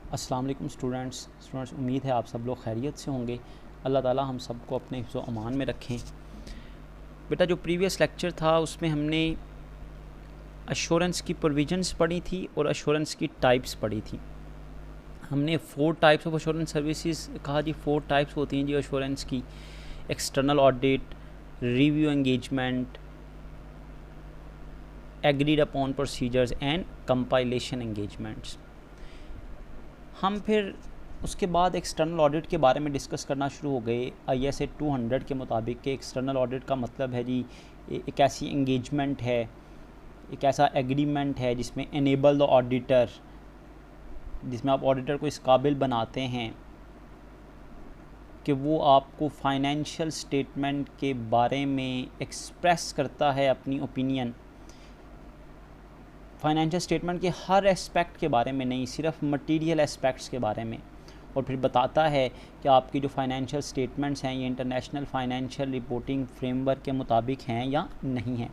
अस्सलाम वालेकुम स्टूडेंट्स, उम्मीद है आप सब लोग खैरियत से होंगे। अल्लाह ताला हम सबको अपने हिफ्ज़ व अमान में रखें। बेटा, जो प्रीवियस लेक्चर था उसमें हमने एश्योरेंस की प्रोविजंस पढ़ी थी और एश्योरेंस की टाइप्स पढ़ी थी। हमने 4 टाइप्स ऑफ एश्योरेंस सर्विसेज कहा जी। 4 टाइप्स होती हैं जी एश्योरेंस की: external audit, review engagement, agreed upon procedures and compilation engagements. हम फिर उसके बाद एक्सटर्नल ऑडिट के बारे में डिस्कस करना शुरू हो गए। ISA 200 के मुताबिक कि एक्सटर्नल ऑडिट का मतलब है जी एक ऐसी एंगेजमेंट है, एक ऐसा एग्रीमेंट है जिसमें एनेबल द ऑडिटर, जिसमें आप ऑडिटर को इस काबिल बनाते हैं कि वो आपको फाइनेंशियल स्टेटमेंट के बारे में एक्सप्रेस करता है अपनी ओपिनियन। फाइनेंशियल स्टेटमेंट के हर एस्पेक्ट के बारे में नहीं, सिर्फ मटेरियल एस्पेक्ट्स के बारे में, और फिर बताता है कि आपकी जो फाइनेंशियल स्टेटमेंट्स हैं ये इंटरनेशनल फाइनेंशियल रिपोर्टिंग फ्रेमवर्क के मुताबिक हैं या नहीं हैं।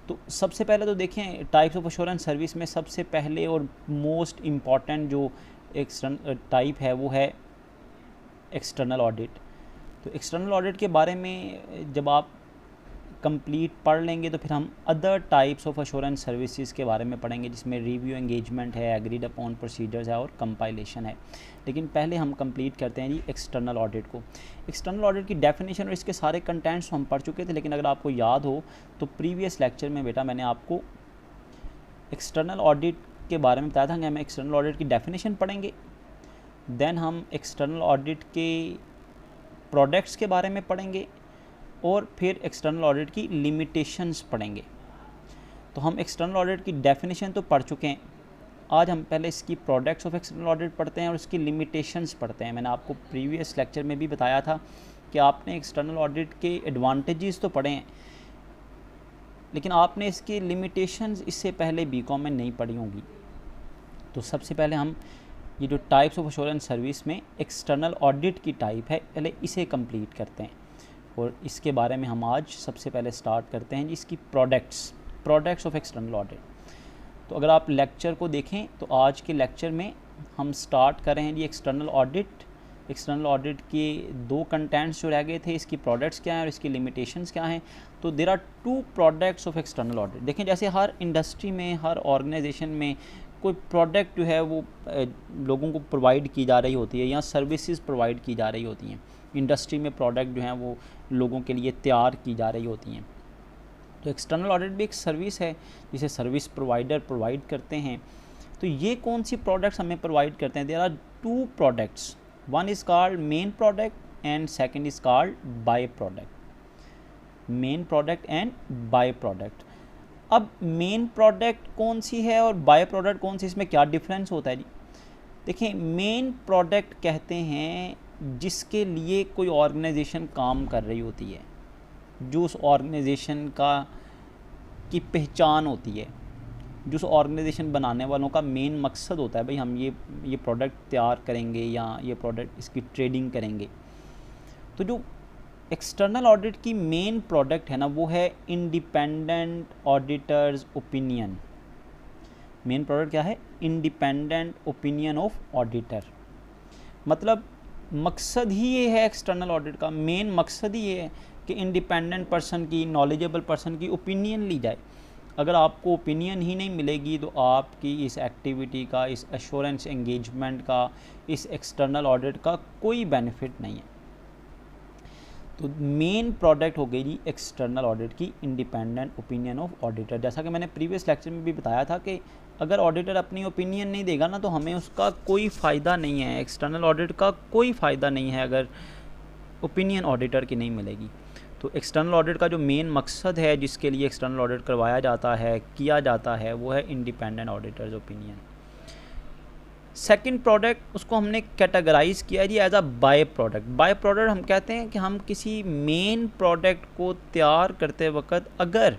तो सबसे पहले तो देखें टाइप्स ऑफ एश्योरेंस सर्विस में सबसे पहले और मोस्ट इम्पॉर्टेंट जो एक्सटर्नल टाइप है वो है एक्सटर्नल ऑडिट। तो एक्सटर्नल ऑडिट के बारे में जब आप कंप्लीट पढ़ लेंगे तो फिर हम other types of assurance services के बारे में पढ़ेंगे, जिसमें रिव्यू एंगेजमेंट है, एग्रीड अपॉन प्रोसीजर्स है और कंपाइलेशन है। लेकिन पहले हम कंप्लीट करते हैं जी एक्सटर्नल ऑडिट को। एक्सटर्नल ऑडिट की डेफिनेशन और इसके सारे कंटेंट्स हम पढ़ चुके थे, लेकिन अगर आपको याद हो तो प्रीवियस लेक्चर में बेटा मैंने आपको एक्सटर्नल ऑडिट के बारे में बताया था कि हम एक्सटर्नल ऑडिट की डेफिनेशन पढ़ेंगे, देन हम एक्सटर्नल ऑडिट के प्रोडक्ट्स के बारे में पढ़ेंगे और फिर एक्सटर्नल ऑडिट की लिमिटेशंस पढ़ेंगे। तो हम एक्सटर्नल ऑडिट की डेफिनेशन तो पढ़ चुके हैं, आज हम पहले इसकी प्रोडक्ट्स ऑफ एक्सटर्नल ऑडिट पढ़ते हैं और इसकी लिमिटेशंस पढ़ते हैं। मैंने आपको प्रीवियस लेक्चर में भी बताया था कि आपने एक्सटर्नल ऑडिट के एडवांटेजेस तो पढ़े हैं, लेकिन आपने इसकी लिमिटेशंस इससे पहले बीकॉम में नहीं पढ़ी होंगी। तो सबसे पहले हम ये जो टाइप्स ऑफ एश्योरेंस सर्विस में एक्सटर्नल ऑडिट की टाइप है, पहले इसे कंप्लीट करते हैं और इसके बारे में हम आज सबसे पहले स्टार्ट करते हैं जी इसकी प्रोडक्ट्स ऑफ एक्सटर्नल ऑडिट। तो अगर आप लेक्चर को देखें तो आज के लेक्चर में हम स्टार्ट कर रहे हैं जी एक्सटर्नल ऑडिट। एक्सटर्नल ऑडिट के 2 कंटेंट्स जो रह गए थे, इसकी प्रोडक्ट्स क्या हैं और इसकी लिमिटेशंस क्या हैं। तो there are 2 products of external audit. देखें, जैसे हर इंडस्ट्री में, हर ऑर्गेनाइजेशन में कोई प्रोडक्ट जो है वो लोगों को प्रोवाइड की जा रही होती है या सर्विसेज प्रोवाइड की जा रही होती हैं। इंडस्ट्री में प्रोडक्ट जो हैं वो लोगों के लिए तैयार की जा रही होती हैं। तो एक्सटर्नल ऑडिट भी एक सर्विस है जिसे सर्विस प्रोवाइडर प्रोवाइड करते हैं। तो ये कौन सी प्रोडक्ट्स हमें प्रोवाइड करते हैं? There are 2 products, one is called main product and second is called by product. Main product and by product. अब मेन प्रोडक्ट कौन सी है और बाय प्रोडक्ट कौन सी, इसमें क्या डिफरेंस होता है जी? देखिए, मेन प्रोडक्ट कहते हैं जिसके लिए कोई ऑर्गेनाइजेशन काम कर रही होती है, जो उस ऑर्गेनाइजेशन का की पहचान होती है, जो उस ऑर्गेनाइजेशन बनाने वालों का मेन मकसद होता है, भाई हम ये प्रोडक्ट तैयार करेंगे या ये प्रोडक्ट इसकी ट्रेडिंग करेंगे। तो जो एक्सटर्नल ऑडिट की मेन प्रोडक्ट है ना, वो है independent auditors opinion. Main product क्या है? Independent opinion of auditor. मतलब मकसद ही ये है एक्सटर्नल ऑडिट का, मेन मकसद ही ये है कि इंडिपेंडेंट पर्सन की, नॉलेजेबल पर्सन की ओपिनियन ली जाए। अगर आपको ओपिनियन ही नहीं मिलेगी तो आपकी इस एक्टिविटी का, इस एश्योरेंस एंगेजमेंट का, इस एक्सटर्नल ऑडिट का कोई बेनिफिट नहीं है। तो मेन प्रोडक्ट हो गई जी एक्सटर्नल ऑडिट की इंडिपेंडेंट ओपिनियन ऑफ ऑडिटर। जैसा कि मैंने प्रीवियस लेक्चर में भी बताया था कि अगर ऑडिटर अपनी ओपिनियन नहीं देगा ना तो हमें उसका कोई फ़ायदा नहीं है, एक्सटर्नल ऑडिट का कोई फ़ायदा नहीं है अगर ओपिनियन ऑडिटर की नहीं मिलेगी। तो एक्सटर्नल ऑडिट का जो मेन मकसद है जिसके लिए एक्सटर्नल ऑडिट करवाया जाता है, किया जाता है, वो है independent auditors opinion. Second product, उसको हमने कैटेगराइज किया है जी as a by product. By product हम कहते हैं कि हम किसी मेन प्रोडक्ट को तैयार करते वक्त अगर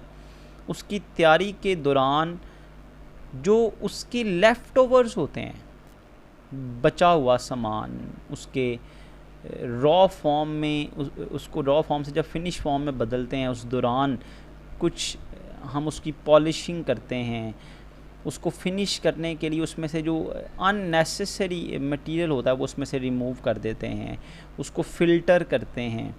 उसकी तैयारी के दौरान जो उसके लेफ़्ट ओवर्स होते हैं, बचा हुआ सामान, उसके रॉ फॉर्म में उसको रॉ फॉर्म से जब फिनिश फॉर्म में बदलते हैं, उस दौरान कुछ हम उसकी पॉलिशिंग करते हैं, उसको फिनिश करने के लिए उसमें से जो अननेसेसरी मटेरियल होता है वो उसमें से रिमूव कर देते हैं, उसको फ़िल्टर करते हैं।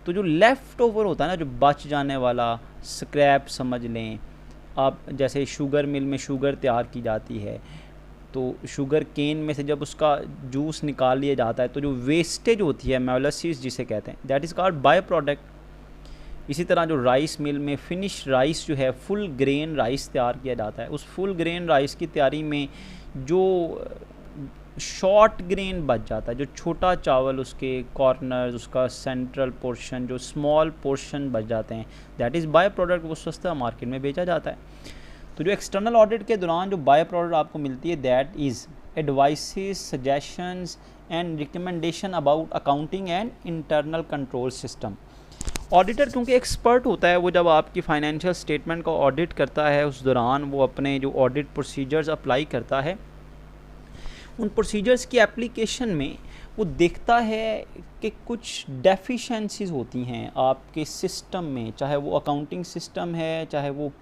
तो जो लेफ़्ट ओवर होता है ना, जो बच जाने वाला स्क्रैप समझ लें आप, जैसे शुगर मिल में शुगर तैयार की जाती है, तो शुगर केन में से जब उसका जूस निकाल लिया जाता है तो जो वेस्टेज होती है मोलासिस जिसे कहते हैं, that is called by product. इसी तरह जो राइस मिल में फिनिश राइस जो है, फुल ग्रेन राइस तैयार किया जाता है, उस फुल ग्रेन राइस की तैयारी में जो शॉर्ट ग्रेन बच जाता है, जो छोटा चावल उसके कॉर्नर्स, उसका सेंट्रल पोर्शन, जो स्मॉल पोर्शन बच जाते हैं, दैट इज़ बाय प्रोडक्ट, वो सस्ता मार्केट में बेचा जाता है। तो जो एक्सटर्नल ऑडिट के दौरान जो बाय प्रोडक्ट आपको मिलती है, that is advices, suggestions and recommendation about accounting and internal control system. Auditor क्योंकि एक्सपर्ट होता है, वो जब आपकी फाइनेंशियल स्टेटमेंट का ऑडिट करता है उस दौरान वो अपने जो ऑडिट प्रोसीजर्स अप्लाई करता है, उन प्रोसीजर्स की एप्लीकेशन में वो देखता है कि कुछ डेफिशिएंसीज होती हैं आपके सिस्टम में, चाहे वो अकाउंटिंग सिस्टम है, चाहे वो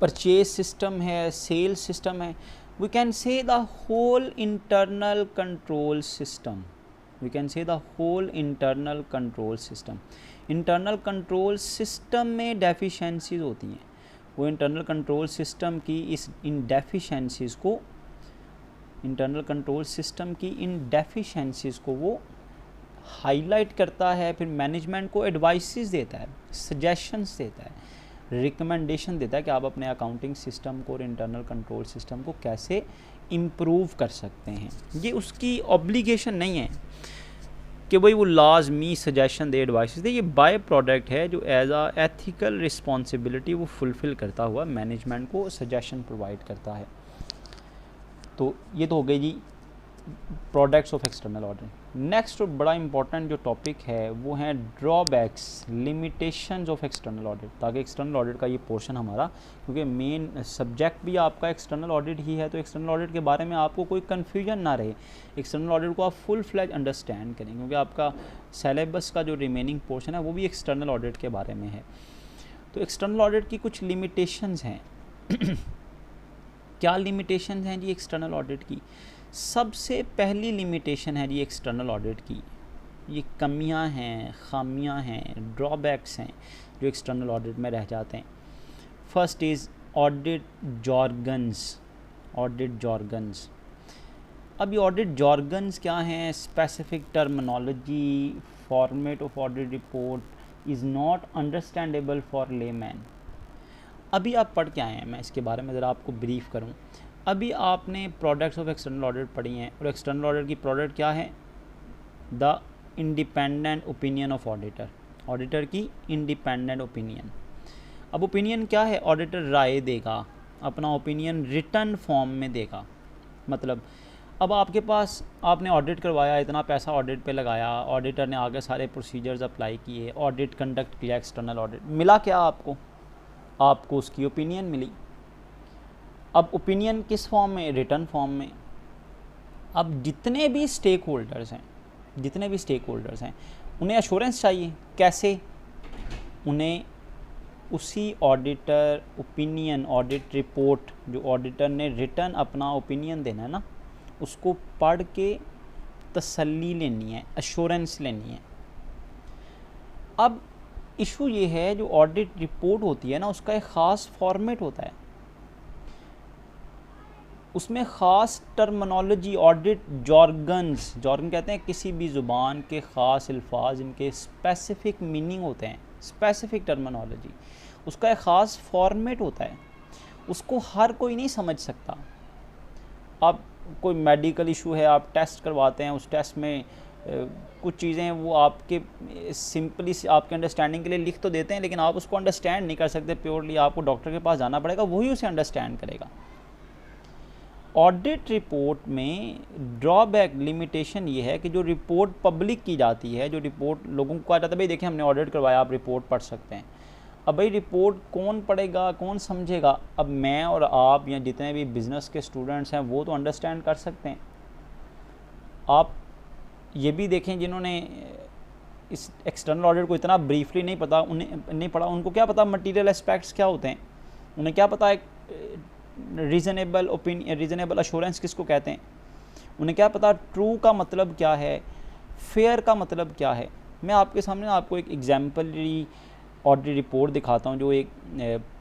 परचेज सिस्टम है, सेल सिस्टम है। We can say the whole internal control system, we can say the whole internal control system. Internal control system में डेफिशिएंसीज होती हैं, वो इंटरनल कंट्रोल सिस्टम की इन डेफिशिएंसीज को, इंटरनल कंट्रोल सिस्टम की इन डेफिशिएंसीज को वो हाईलाइट करता है, फिर मैनेजमेंट को एडवाइसेस देता है, सजेशंस देता है, रिकमेंडेशन देता है कि आप अपने अकाउंटिंग सिस्टम को और इंटरनल कंट्रोल सिस्टम को कैसे इम्प्रूव कर सकते हैं। ये उसकी ऑब्लिगेशन नहीं है कि भाई वो लाजमी सजेशन दे, एडवाइसेस दे, ये बाय प्रोडक्ट है जो एज आ एथिकल रिस्पॉन्सिबिलिटी वो फुलफ़िल करता हुआ मैनेजमेंट को सजेशन प्रोवाइड करता है। तो ये तो हो गई जी products of external audit. Next और बड़ा इंपॉर्टेंट जो टॉपिक है वो है drawbacks, limitations of external audit. ताकि एक्सटर्नल ऑडिट का ये पोर्शन हमारा, क्योंकि मेन सब्जेक्ट भी आपका एक्सटर्नल ऑडिट ही है, तो एक्सटर्नल ऑडिट के बारे में आपको कोई कन्फ्यूजन ना रहे, एक्सटर्नल ऑडिट को आप फुल फ्लैज अंडरस्टैंड करें, क्योंकि आपका सिलेबस का जो रिमेनिंग पोर्शन है वो भी एक्सटर्नल ऑडिट के बारे में है। तो एक्सटर्नल ऑडिट की कुछ लिमिटेशंस हैं। क्या लिमिटेशंस हैं जी एक्सटर्नल ऑडिट की? सबसे पहली लिमिटेशन है जी एक्सटर्नल ऑडिट की, ये कमियां हैं, खामियां हैं, ड्रॉबैक्स हैं जो एक्सटर्नल ऑडिट में रह जाते हैं। First is audit jargons, audit jargons. अब ये ऑडिट जॉर्गन्स क्या हैं? Specific terminology, format of audit report is not understandable for layman. अभी आप पढ़ के आए हैं, मैं इसके बारे में ज़रा आपको ब्रीफ करूं। अभी आपने प्रोडक्ट्स ऑफ एक्सटर्नल ऑडिट पढ़ी हैं, और एक्सटर्नल ऑडिट की प्रोडक्ट क्या है? The independent opinion of auditor, auditor की इंडिपेंडेंट ओपिनियन। अब ओपिनियन क्या है? ऑडिटर राय देगा, अपना ओपिनियन रिटन फॉर्म में देगा। मतलब अब आपके पास, आपने ऑडिट करवाया, इतना पैसा ऑडिट पे लगाया, ऑडिटर ने आगे सारे प्रोसीजर्स अप्लाई किए, ऑडिट कंडक्ट किया, एक्सटर्नल ऑडिट, मिला क्या आपको? आपको उसकी ओपिनियन मिली। अब ओपिनियन किस फॉर्म में? रिटन फॉर्म में। अब जितने भी स्टेक होल्डर्स हैं, जितने भी स्टेक होल्डर्स हैं, उन्हें एश्योरेंस चाहिए। कैसे? उन्हें उसी ऑडिटर ओपिनियन, ऑडिट रिपोर्ट जो ऑडिटर ने रिटन अपना ओपिनियन देना है ना, उसको पढ़ के तसल्ली लेनी है, एश्योरेंस लेनी है। अब इशू ये है, जो ऑडिट रिपोर्ट होती है ना, उसका एक ख़ास फॉर्मेट होता है, उसमें ख़ास टर्मिनोलॉजी, ऑडिट जॉर्गन्स, जॉर्गन कहते हैं किसी भी ज़ुबान के ख़ास अल्फाज, इनके स्पेसिफ़िक मीनिंग होते हैं, स्पेसिफ़िक टर्मिनोलॉजी, उसका एक ख़ास फॉर्मेट होता है, उसको हर कोई नहीं समझ सकता। आप कोई मेडिकल इशू है, आप टेस्ट करवाते हैं, उस टेस्ट में कुछ चीज़ें वो आपके सिंपली आपके अंडरस्टैंडिंग के लिए लिख तो देते हैं, लेकिन आप उसको अंडरस्टैंड नहीं कर सकते प्योरली, आपको डॉक्टर के पास जाना पड़ेगा, वही उसे अंडरस्टैंड करेगा। ऑडिट रिपोर्ट में ड्रॉबैक, लिमिटेशन ये है कि जो रिपोर्ट पब्लिक की जाती है, जो रिपोर्ट लोगों को कहा जाता है भाई देखिए हमने ऑडिट करवाया, आप रिपोर्ट पढ़ सकते हैं। अब भाई रिपोर्ट कौन पढ़ेगा, कौन समझेगा? अब मैं और आप या जितने भी बिज़नेस के स्टूडेंट्स हैं वो तो अंडरस्टैंड कर सकते हैं। आप ये भी देखें जिन्होंने इस एक्सटर्नल ऑडिट को इतना ब्रीफली नहीं पता, उन्हें नहीं पढ़ा, उनको क्या पता मटेरियल एस्पेक्ट्स क्या होते हैं, उन्हें क्या पता है रीज़नेबल अश्योरेंस किसको कहते हैं? उन्हें क्या पता ट्रू का मतलब क्या है, फेयर का मतलब क्या है। मैं आपके सामने आपको एक एग्जाम्पलरी ऑडिट रिपोर्ट दिखाता हूँ, जो एक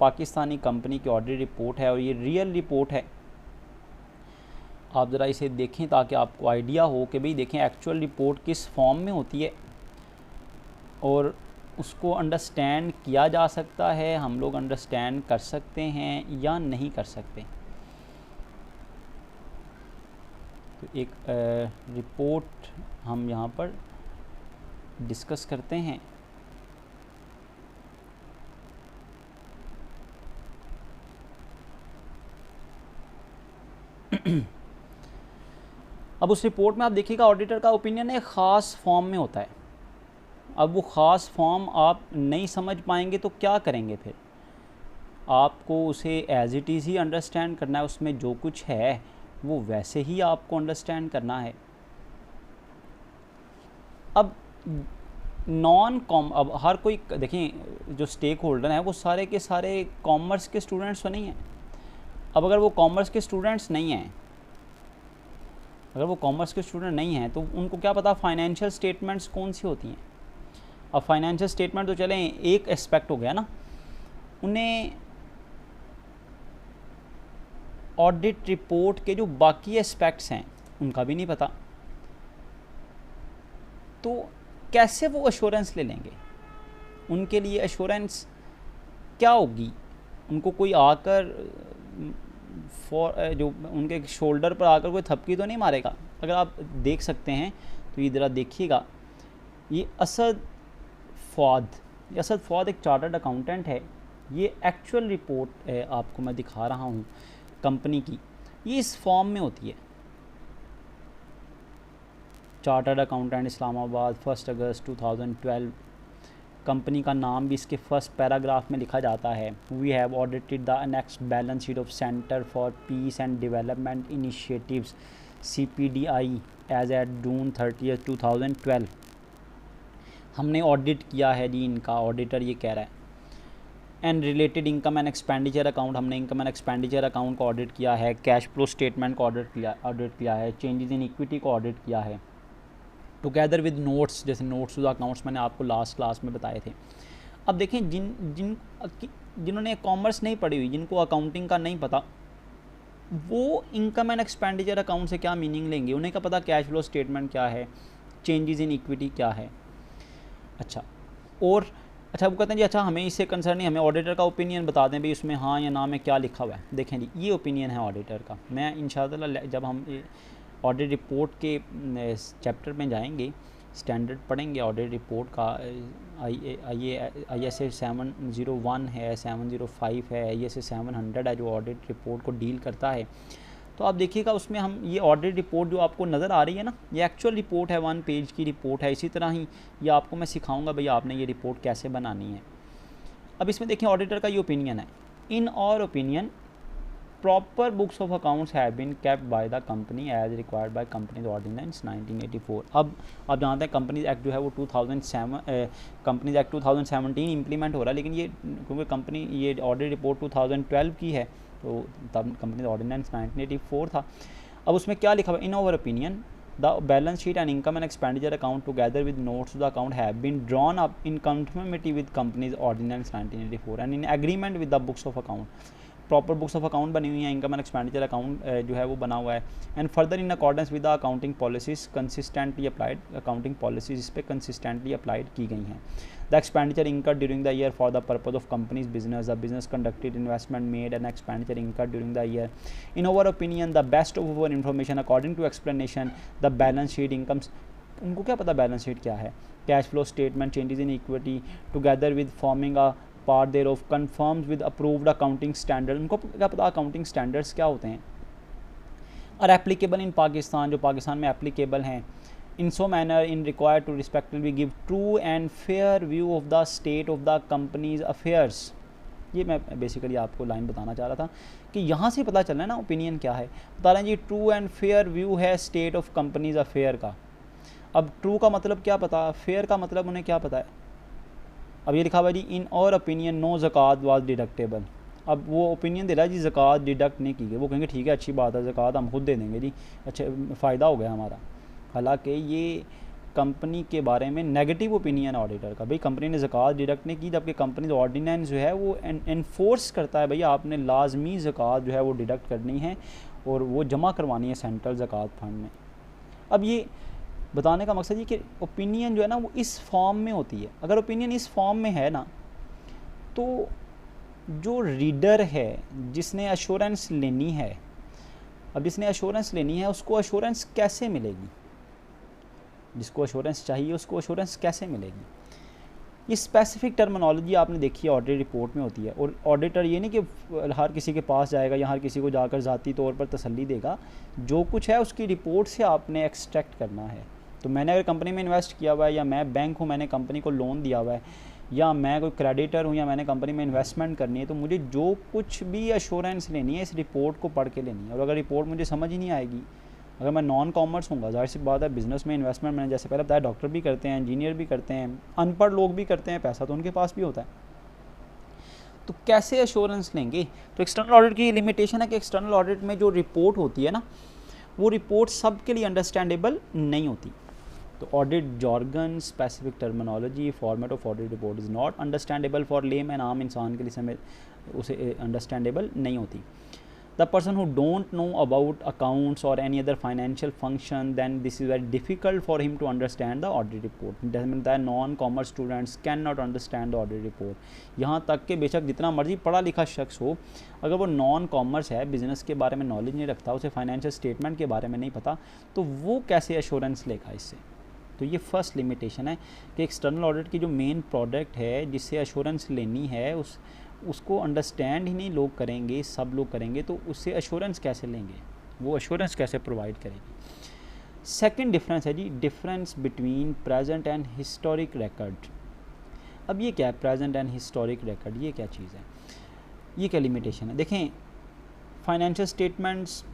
पाकिस्तानी कंपनी की ऑडिट रिपोर्ट है, और ये रियल रिपोर्ट है। आप ज़रा इसे देखें ताकि आपको आइडिया हो कि भाई देखें एक्चुअल रिपोर्ट किस फॉर्म में होती है, और उसको अंडरस्टैंड किया जा सकता है, हम लोग अंडरस्टैंड कर सकते हैं या नहीं कर सकते। तो एक रिपोर्ट हम यहाँ पर डिस्कस करते हैं। अब उस रिपोर्ट में आप देखिएगा ऑडिटर का ओपिनियन एक ख़ास फॉर्म में होता है। अब वो ख़ास फॉर्म आप नहीं समझ पाएंगे तो क्या करेंगे फिर? आपको उसे as it is he understand करना है, उसमें जो कुछ है वो वैसे ही आपको अंडरस्टैंड करना है। अब अब हर कोई देखें जो स्टेक होल्डर हैं वो सारे के सारे कॉमर्स के स्टूडेंट्स तो नहीं हैं। अब अगर वो कॉमर्स के स्टूडेंट्स नहीं हैं, तो उनको क्या पता फाइनेंशियल स्टेटमेंट्स कौन सी होती हैं। अब फाइनेंशियल स्टेटमेंट तो चलें एक एस्पेक्ट हो गया ना, उन्हें ऑडिट रिपोर्ट के जो बाकी एस्पेक्ट्स हैं उनका भी नहीं पता। तो कैसे वो एश्योरेंस ले लेंगे? उनके लिए एश्योरेंस क्या होगी? उनको कोई आकर जो उनके शोल्डर पर आकर कोई थपकी तो नहीं मारेगा। अगर आप देख सकते हैं तो ये ज़रा देखिएगा, ये असद फ़ौद एक चार्टर्ड अकाउंटेंट है। ये एक्चुअल रिपोर्ट आपको मैं दिखा रहा हूँ कंपनी की, ये इस फॉर्म में होती है। चार्टर्ड अकाउंटेंट इस्लामाबाद 1 अगस्त 2012। कंपनी का नाम भी इसके फर्स्ट पैराग्राफ में लिखा जाता है। We have audited the next balance sheet of centre for peace and development initiatives CPDI as at June 30, 2012। हमने ऑडिट किया है जी, इनका ऑडिटर ये कह रहा है। And related income and expenditure account, हमने इनकम एंड एक्सपेंडिचर अकाउंट को ऑडिट किया है। कैश फ्लो स्टेटमेंट को ऑडिट किया है। चेंजेस इन इक्विटी को ऑडिट किया है टुगेदर विद नोट्स, जैसे नोट्स टू द अकाउंट्स मैंने आपको लास्ट क्लास में बताए थे। अब देखें जिन्होंने कॉमर्स नहीं पढ़ी हुई, जिनको अकाउंटिंग का नहीं पता, वो इनकम एंड एक्सपेंडिचर अकाउंट से क्या मीनिंग लेंगे? उन्हें क्या पता कैश फ्लो स्टेटमेंट क्या है, चेंजेस इन इक्विटी क्या है। अच्छा वो कहते हैं जी अच्छा हमें इससे कंसर्न नहीं, हमें ऑडिटर का ओपिनियन बता दें भाई उसमें हाँ या ना में क्या लिखा हुआ है। देखें जी ये ओपिनियन है ऑडिटर का। मैं इंशाअल्लाह जब हम ऑडिट रिपोर्ट के चैप्टर में जाएंगे, स्टैंडर्ड पढ़ेंगे ऑडिट रिपोर्ट का, ISA 701 है, 705 है, ISA 700 है जो ऑडिट रिपोर्ट को डील करता है। तो आप देखिएगा उसमें हम ये ऑडिट रिपोर्ट जो आपको नज़र आ रही है ना, ये एक्चुअल रिपोर्ट है, 1 पेज की रिपोर्ट है। इसी तरह ही ये आपको मैं सिखाऊंगा भाई आपने ये रिपोर्ट कैसे बनानी है। अब इसमें देखें ऑडिटर का ये ओपिनियन है, in our opinion proper books of accounts have been kept by the company as required by companies ordinance 1984। अब आप जानते हैं कंपनीज एक्ट जो है वो 2007 कंपनीज एक्ट 2017 इम्प्लीमेंट हो रहा है, लेकिन ये क्योंकि कंपनी ये ऑडिट रिपोर्ट 2012 की है तो तब कंपनीज ऑर्डिनेंस 1984 था। अब उसमें क्या लिखा हुआ? In our opinion the balance sheet and income and expenditure account together with notes to the account have been drawn up in conformity with companies ordinance 1984 and in agreement with the books of account. Proper books of account बनी हुई है, income and expenditure account जो है वो बना हुआ है। And further in accordance with the accounting policies consistently applied, accounting policies इस पर कंसिस्टेंटली अप्लाइड की गई हैं। The expenditure incur during the year for the purpose of companies business, the business conducted, investment made and expenditure incur during the year. In our opinion the best of our information according to explanation the balance sheet incomes. उनको क्या पता balance sheet क्या है, cash flow statement, changes in equity together with forming a part thereof confirms with approved accounting standard. उनको क्या पता accounting standards क्या होते हैं और एप्लीकेबल इन पाकिस्तान, जो पाकिस्तान में एप्लीकेबल हैं। In so manner in required to respectively give true and fair view of the state of the companies affairs. ये मैं बेसिकली आपको लाइन बताना चाह रहा था कि यहाँ से पता चल रहा है ना ओपिनियन क्या है। बता रहे हैं जी ट्रू एंड फेयर व्यू है स्टेट ऑफ कंपनीज अफेयर का। अब ट्रू का मतलब क्या पता, फेयर का मतलब उन्हें क्या पता है। अब ये लिखा हुआ जी इन और ओपिनियन नो ज़कात वाज डिडक्टेबल। अब वो ओपिनियन दे रहा है जी ज़कात डिडक्ट नहीं की गई, वो कहेंगे ठीक है अच्छी बात है, ज़कात हम खुद दे देंगे जी, अच्छा फ़ायदा हो गया हमारा। हालांकि ये कंपनी के बारे में नेगेटिव ओपिनियन ऑडिटर का, भाई कंपनी ने ज़कात डिडक्ट नहीं की, जबकि कंपनी का ऑर्डिनेंस जो है वो इन्फोर्स करता है भैया आपने लाजमी ज़कात जो है वो डिडक्ट करनी है और वो जमा करवानी है सेंट्रल ज़कात फंड में। अब ये बताने का मकसद ये कि ओपिनियन जो है ना वो इस फॉर्म में होती है। अगर ओपिनियन इस फॉर्म में है ना, तो जो रीडर है जिसने अश्योरेंस लेनी है, अब जिसने अश्योरेंस लेनी है उसको अश्योरेंस कैसे मिलेगी, जिसको अश्योरेंस चाहिए उसको अश्योरेंस कैसे मिलेगी। ये स्पेसिफिक टर्मिनोलॉजी आपने देखी है ऑडिट रिपोर्ट में होती है। और ऑडिटर ये नहीं कि हर किसी के पास जाएगा या हर किसी को जाकर ज़ाती तौर पर तसल्ली देगा, जो कुछ है उसकी रिपोर्ट से आपने एक्सट्रैक्ट करना है। तो मैंने अगर कंपनी में इन्वेस्ट किया हुआ है, या मैं बैंक हूँ मैंने कंपनी को लोन दिया हुआ है, या मैं कोई क्रेडिटर हूँ, या मैंने कंपनी में इन्वेस्टमेंट करनी है, तो मुझे जो कुछ भी एश्योरेंस लेनी है इस रिपोर्ट को पढ़ के लेनी है। और अगर रिपोर्ट मुझे समझ ही नहीं आएगी, अगर मैं नॉन कॉमर्स हूँगा, जाहिर सी बात है बिज़नेस में इन्वेस्टमेंट मैंने जैसे पहले बताया डॉक्टर भी करते हैं, इंजीनियर भी करते हैं, अनपढ़ लोग भी करते हैं, पैसा तो उनके पास भी होता है, तो कैसे एश्योरेंस लेंगे। तो एक्सटर्नल ऑडिट की लिमिटेशन है कि एक्सटर्नल ऑडिट में जो रिपोर्ट होती है ना, वो रिपोर्ट सबके लिए अंडरस्टैंडेबल नहीं होती। तो audit jargon, specific terminology, format of audit report is not understandable for layman, आम इंसान के लिए समय उसे अंडरस्टैंडेबल नहीं होती। The person who don't know about accounts or any other financial function, then this is very difficult for him to understand the audit report. That means that non-commerce students cannot understand the audit report. यहाँ तक कि बेशक जितना मर्जी पढ़ा लिखा शख्स हो, अगर वो नॉन कॉमर्स है, बिज़नेस के बारे में नॉलेज नहीं रखता, उसे फाइनेंशियल स्टेटमेंट के बारे में नहीं पता, तो वो कैसे एश्योरेंस लेगा इससे। तो ये फर्स्ट लिमिटेशन है कि एक्सटर्नल ऑडिट की जो मेन प्रोडक्ट है जिससे एश्योरेंस लेनी है उसको अंडरस्टैंड ही नहीं लोग करेंगे, सब लोग करेंगे, तो उससे एश्योरेंस कैसे लेंगे, वो एश्योरेंस कैसे प्रोवाइड करेगी। सेकंड डिफरेंस है जी, difference between present and historic record. अब ये क्या है प्रेजेंट एंड हिस्टोरिक रिकॉर्ड, ये क्या चीज़ है, ये क्या लिमिटेशन है। देखें फाइनेंशियल स्टेटमेंट्स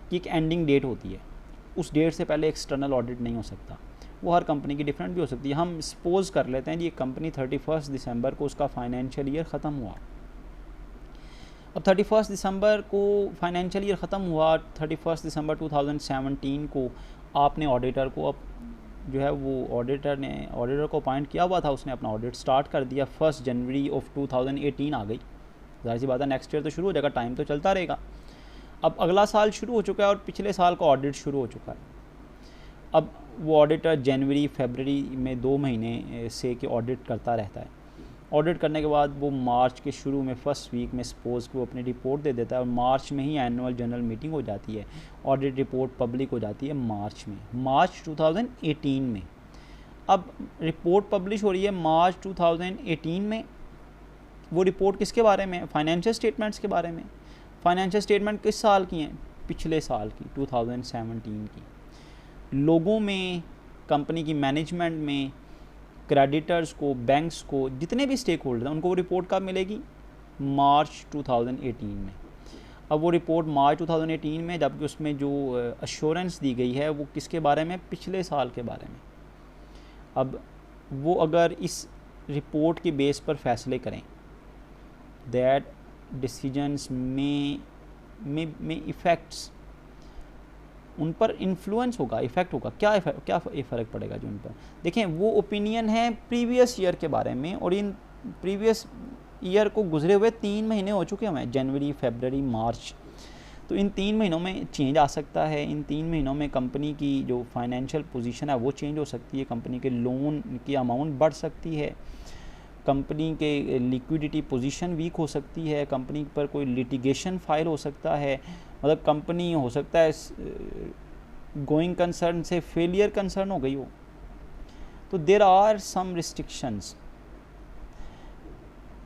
की एक एंडिंग डेट होती है, उस डेट से पहले एक्सटर्नल ऑडिट नहीं हो सकता, वो हर कंपनी की डिफरेंट भी हो सकती है। हम सपोज कर लेते हैं जी एक कंपनी 31 दिसंबर को उसका फाइनेंशियल ईयर ख़त्म हुआ। अब 31 दिसंबर को फाइनेंशियल ईयर ख़त्म हुआ, 31 दिसंबर 2017 को आपने ऑडिटर को, अब जो है वो ऑडिटर को अपॉइंट किया हुआ था, उसने अपना ऑडिट स्टार्ट कर दिया। 1 जनवरी ऑफ 2018 आ गई, जाहिर सी बात है नेक्स्ट ईयर तो शुरू हो जाएगा, टाइम तो चलता रहेगा। अब अगला साल शुरू हो चुका है और पिछले साल का ऑडिट शुरू हो चुका है। अब वो ऑडिटर जनवरी फरवरी में 2 महीने से कि ऑडिट करता रहता है। ऑडिट करने के बाद वो मार्च के शुरू में फर्स्ट वीक में सपोज़ वो अपनी रिपोर्ट दे देता है, और मार्च में ही एनुअल जनरल मीटिंग हो जाती है, ऑडिट रिपोर्ट पब्लिक हो जाती है मार्च में, मार्च 2018 में। अब रिपोर्ट पब्लिश हो रही है मार्च 2018 में, वो रिपोर्ट किसके बारे में, फाइनेंशियल स्टेटमेंट्स के बारे में। फाइनेंशियल स्टेटमेंट किस साल की हैं, पिछले साल की, 2017 की। लोगों में, कंपनी की मैनेजमेंट में, क्रेडिटर्स को, बैंक्स को, जितने भी स्टेक होल्डर हैं उनको वो रिपोर्ट कब मिलेगी, मार्च 2018 में। अब वो रिपोर्ट मार्च 2018 में, जबकि उसमें जो अश्योरेंस दी गई है वो किसके बारे में, पिछले साल के बारे में। अब वो अगर इस रिपोर्ट के बेस पर फैसले करें, दैट डिसीजंस में इफ़ेक्ट्स, उन पर इन्फ्लुएंस होगा, इफ़ेक्ट होगा, क्या फ़र्क पड़ेगा जो उन पर। देखें वो ओपिनियन है प्रीवियस ईयर के बारे में, और इन प्रीवियस ईयर को गुजरे हुए 3 महीने हो चुके हैं, जनवरी फरवरी मार्च। तो इन 3 महीनों में चेंज आ सकता है, इन 3 महीनों में कंपनी की जो फाइनेंशियल पोजीशन है वो चेंज हो सकती है, कंपनी के लोन की अमाउंट बढ़ सकती है, कंपनी के लिक्विडिटी पोजीशन वीक हो सकती है, कंपनी पर कोई लिटिगेशन फाइल हो सकता है, मतलब कंपनी हो सकता है गोइंग कंसर्न से फेलियर कंसर्न हो गई हो। तो there are some restrictions,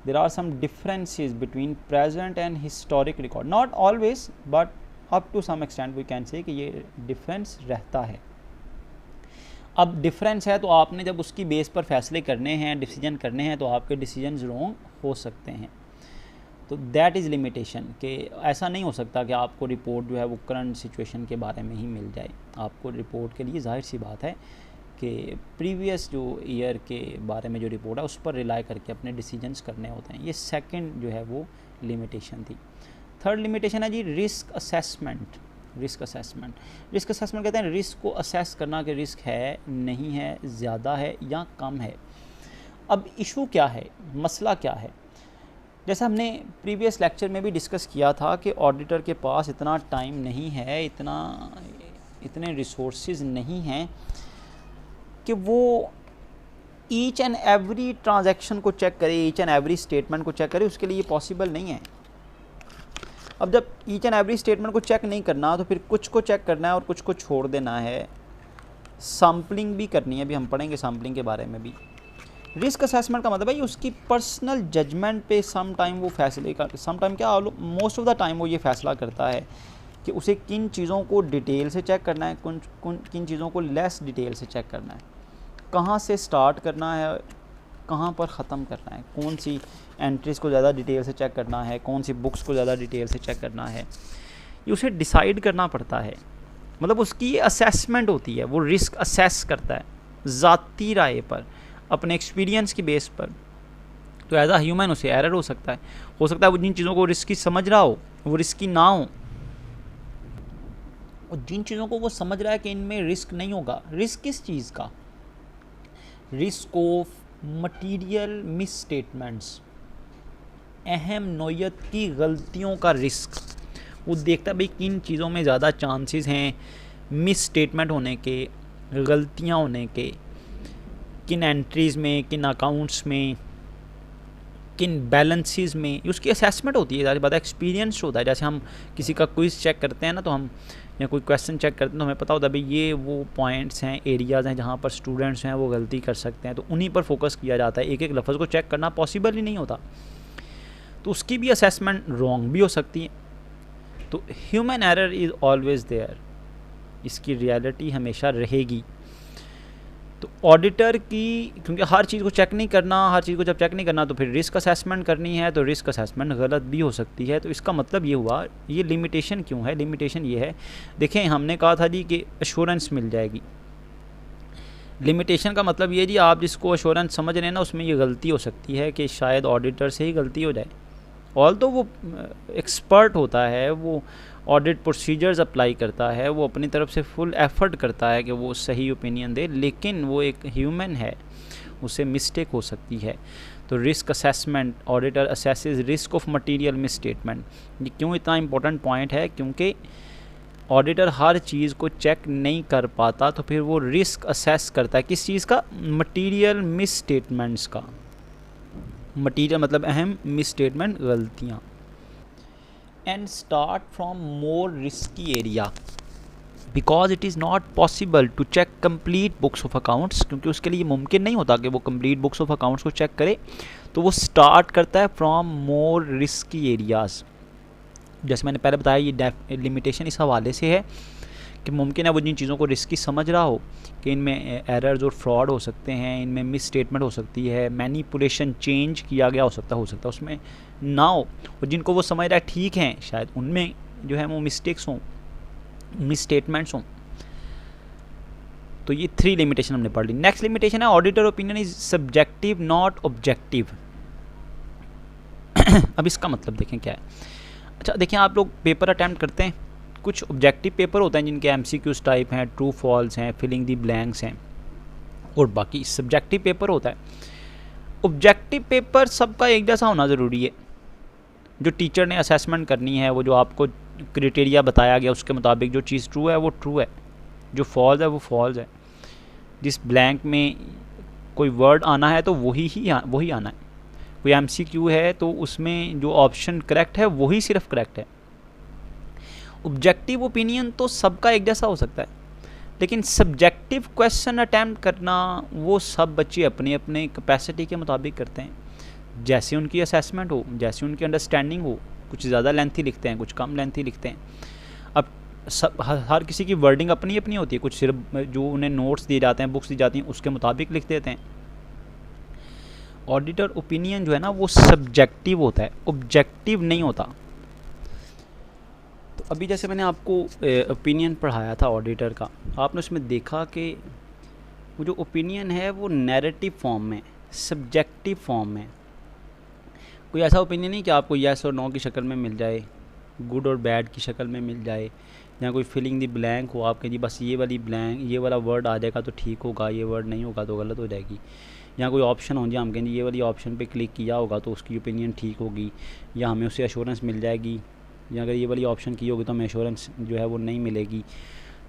there are some differences between present and historic record, not always but up to some extent we can say कि ये डिफरेंस रहता है। अब डिफरेंस है तो आपने जब उसकी बेस पर फैसले करने हैं, डिसीजन करने हैं, तो आपके डिसीजंस रॉन्ग हो सकते हैं। तो दैट इज़ लिमिटेशन, कि ऐसा नहीं हो सकता कि आपको रिपोर्ट जो है वो करंट सिचुएशन के बारे में ही मिल जाए। आपको रिपोर्ट के लिए जाहिर सी बात है कि प्रीवियस जो ईयर के बारे में जो रिपोर्ट है उस पर रिलाई करके अपने डिसीजंस करने होते हैं। ये सेकंड जो है वो लिमिटेशन थी। थर्ड लिमिटेशन है जी रिस्क असेसमेंट। रिस्क असेसमेंट कहते हैं रिस्क को असेस करना कि रिस्क है, नहीं है, ज़्यादा है या कम है। अब इशू क्या है, मसला क्या है? जैसा हमने प्रीवियस लेक्चर में भी डिस्कस किया था कि ऑडिटर के पास इतना टाइम नहीं है, इतने रिसोर्सेज नहीं हैं कि वो ईच एंड एवरी ट्रांजैक्शन को चेक करे, ईच एंड एवरी स्टेटमेंट को चेक करे, उसके लिए ये पॉसिबल नहीं है। अब जब ईच एंड एवरी स्टेटमेंट को चेक नहीं करना तो फिर कुछ को चेक करना है और कुछ को छोड़ देना है। सैम्पलिंग भी करनी है, अभी हम पढ़ेंगे सैम्पलिंग के बारे में भी। रिस्क असेसमेंट का मतलब है उसकी पर्सनल जजमेंट पे सम टाइम वो फैसले कर, सम टाइम क्या मोस्ट ऑफ द टाइम वो ये फैसला करता है कि उसे किन चीज़ों को डिटेल से चेक करना है, किन चीज़ों को लेस डिटेल से चेक करना है, कहाँ से स्टार्ट करना है, कहाँ पर ख़त्म करना है, कौन सी एंट्रीज़ को ज़्यादा डिटेल से चेक करना है, कौन सी बुक्स को ज़्यादा डिटेल से चेक करना है, ये उसे डिसाइड करना पड़ता है। मतलब उसकी ये असेसमेंट होती है, वो रिस्क असेस करता है ज़ाती राय पर, अपने एक्सपीरियंस की बेस पर। तो एज अ ह्यूमन उसे एरर हो सकता है वो जिन चीज़ों को रिस्की समझ रहा हो वो रिस्की ना हो, और जिन चीज़ों को वो समझ रहा है कि इनमें रिस्क नहीं होगा। रिस्क किस चीज़ का? Risk of material miss statements, अहम नौयत की गलतियों का रिस्क। वो देखता है भाई किन चीज़ों में ज़्यादा चांसेस हैं मिस स्टेटमेंट होने के, गलतियाँ होने के, किन एंट्रीज़ में, किन अकाउंट्स में, किन बैलेंसेस में। उसकी असेसमेंट होती है, ज़्यादा बात एक्सपीरियंस होता है। जैसे हम किसी का क्विज़ चेक करते हैं ना, तो हम या कोई क्वेश्चन चेक करते हैं तो हमें पता होता है भाई ये वो पॉइंट्स हैं, एरियाज़ हैं जहाँ पर स्टूडेंट्स हैं वो गलती कर सकते हैं, तो उन्हीं पर फोकस किया जाता है। एक एक लफ्ज़ को चेक करना पॉसिबल ही नहीं होता, तो उसकी भी असेसमेंट रॉन्ग भी हो सकती है। तो human error is always there, इसकी रियलिटी हमेशा रहेगी। तो ऑडिटर की, क्योंकि हर चीज़ को चेक नहीं करना, हर चीज़ को जब चेक नहीं करना तो फिर रिस्क असेसमेंट करनी है, तो रिस्क असेसमेंट गलत भी हो सकती है। तो इसका मतलब ये हुआ, ये लिमिटेशन क्यों है? लिमिटेशन ये है, देखें हमने कहा था जी कि एश्योरेंस मिल जाएगी। लिमिटेशन का मतलब ये जी आप जिसको एश्योरेंस समझ रहे हैं ना उसमें ये गलती हो सकती है कि शायद ऑडिटर से ही गलती हो जाए। ऑल्दो वो एक्सपर्ट होता है, वो ऑडिट प्रोसीजर्स अप्लाई करता है, वो अपनी तरफ से फुल एफर्ट करता है कि वो सही ओपिनियन दे, लेकिन वो एक ह्यूमन है, उसे मिस्टेक हो सकती है। तो risk assessment, auditor assesses risk of material miss statement. ये क्यों इतना इंपॉर्टेंट पॉइंट है? क्योंकि ऑडिटर हर चीज़ को चेक नहीं कर पाता, तो फिर वो रिस्क असेस करता है किस चीज़ का? मटेरियल मिस स्टेटमेंट्स का। मटीरियल मतलब अहम, मिस स्टेटमेंट गलतियाँ। And start from more risky area because it is not possible to check complete books of accounts, क्योंकि उसके लिए मुमकिन नहीं होता कि वो कंप्लीट बुक्स ऑफ अकाउंट्स को चेक करे। तो वो स्टार्ट करता है फ्रॉम मोर रिस्की एरियाज़। जैसे मैंने पहले बताया, ये लिमिटेशन इस हवाले से है कि मुमकिन है वो जिन चीज़ों को रिस्की समझ रहा हो कि इनमें एरर्स और फ्रॉड हो सकते हैं, इनमें मिस स्टेटमेंट हो सकती है, मैनिपुलेशन, चेंज किया गया हो सकता है उसमें ना हो, और जिनको वो समझ रहा है ठीक हैं शायद उनमें जो है वो मिस्टेक्स हों, मिस स्टेटमेंट्स हों। तो ये 3 लिमिटेशन हमने पढ़ ली। नेक्स्ट लिमिटेशन है auditor opinion is subjective not objective. अब इसका मतलब देखें क्या है। अच्छा देखिए, आप लोग पेपर अटैम्प्ट करते हैं, कुछ ऑब्जेक्टिव पेपर होते हैं जिनके MCQs टाइप हैं, ट्रू फॉल्स हैं, फिलिंग दी ब्लैंक्स हैं, और बाकी सब्जेक्टिव पेपर होता है। ऑब्जेक्टिव पेपर सबका एक जैसा होना ज़रूरी है। जो टीचर ने असेसमेंट करनी है, वो जो आपको क्राइटेरिया बताया गया उसके मुताबिक जो चीज़ ट्रू है वो ट्रू है, जो फॉल्स है वो फॉल्स है। जिस ब्लैंक में कोई वर्ड आना है तो वही आना है। कोई MCQ है तो उसमें जो ऑप्शन करेक्ट है वही सिर्फ करेक्ट है। ऑब्जेक्टिव ओपिनियन तो सबका एक जैसा हो सकता है, लेकिन सब्जेक्टिव क्वेश्चन अटैम्प्ट करना वो सब बच्चे अपने अपने कैपेसिटी के मुताबिक करते हैं, जैसे उनकी असेसमेंट हो, जैसे उनकी अंडरस्टैंडिंग हो। कुछ ज़्यादा लेंथी लिखते हैं, कुछ कम लेंथी लिखते हैं। अब सब हर किसी की वर्डिंग अपनी अपनी होती है। कुछ सिर्फ जो उन्हें नोट्स दिए जाते हैं, बुक्स दी जाती हैं, उसके मुताबिक लिख देते हैं। ऑडिटर ओपिनियन जो है ना वो सब्जेक्टिव होता है, ऑब्जेक्टिव नहीं होता। तो अभी जैसे मैंने आपको ओपिनियन पढ़ाया था ऑडिटर का, आपने उसमें देखा कि वो जो ओपिनियन है वो नैरेटिव फॉर्म में, सब्जेक्टिव फॉर्म में, कोई ऐसा ओपिनियन नहीं कि आपको येस और नो की शक्ल में मिल जाए, गुड और बैड की शक्ल में मिल जाए, या कोई फिलिंग दी ब्लैंक हो, आपके जी बस ये वाली ब्लैंक, ये वाला वर्ड आ जाएगा तो ठीक होगा, ये वर्ड नहीं होगा तो गलत हो जाएगी, या कोई ऑप्शन हो जी हम कहेंगे ये वाली ऑप्शन पे क्लिक किया होगा तो उसकी ओपिनियन ठीक होगी, या हमें उससे एश्योरेंस मिल जाएगी, या अगर ये वाली ऑप्शन की होगी तो हमें एश्योरेंस जो है वो नहीं मिलेगी।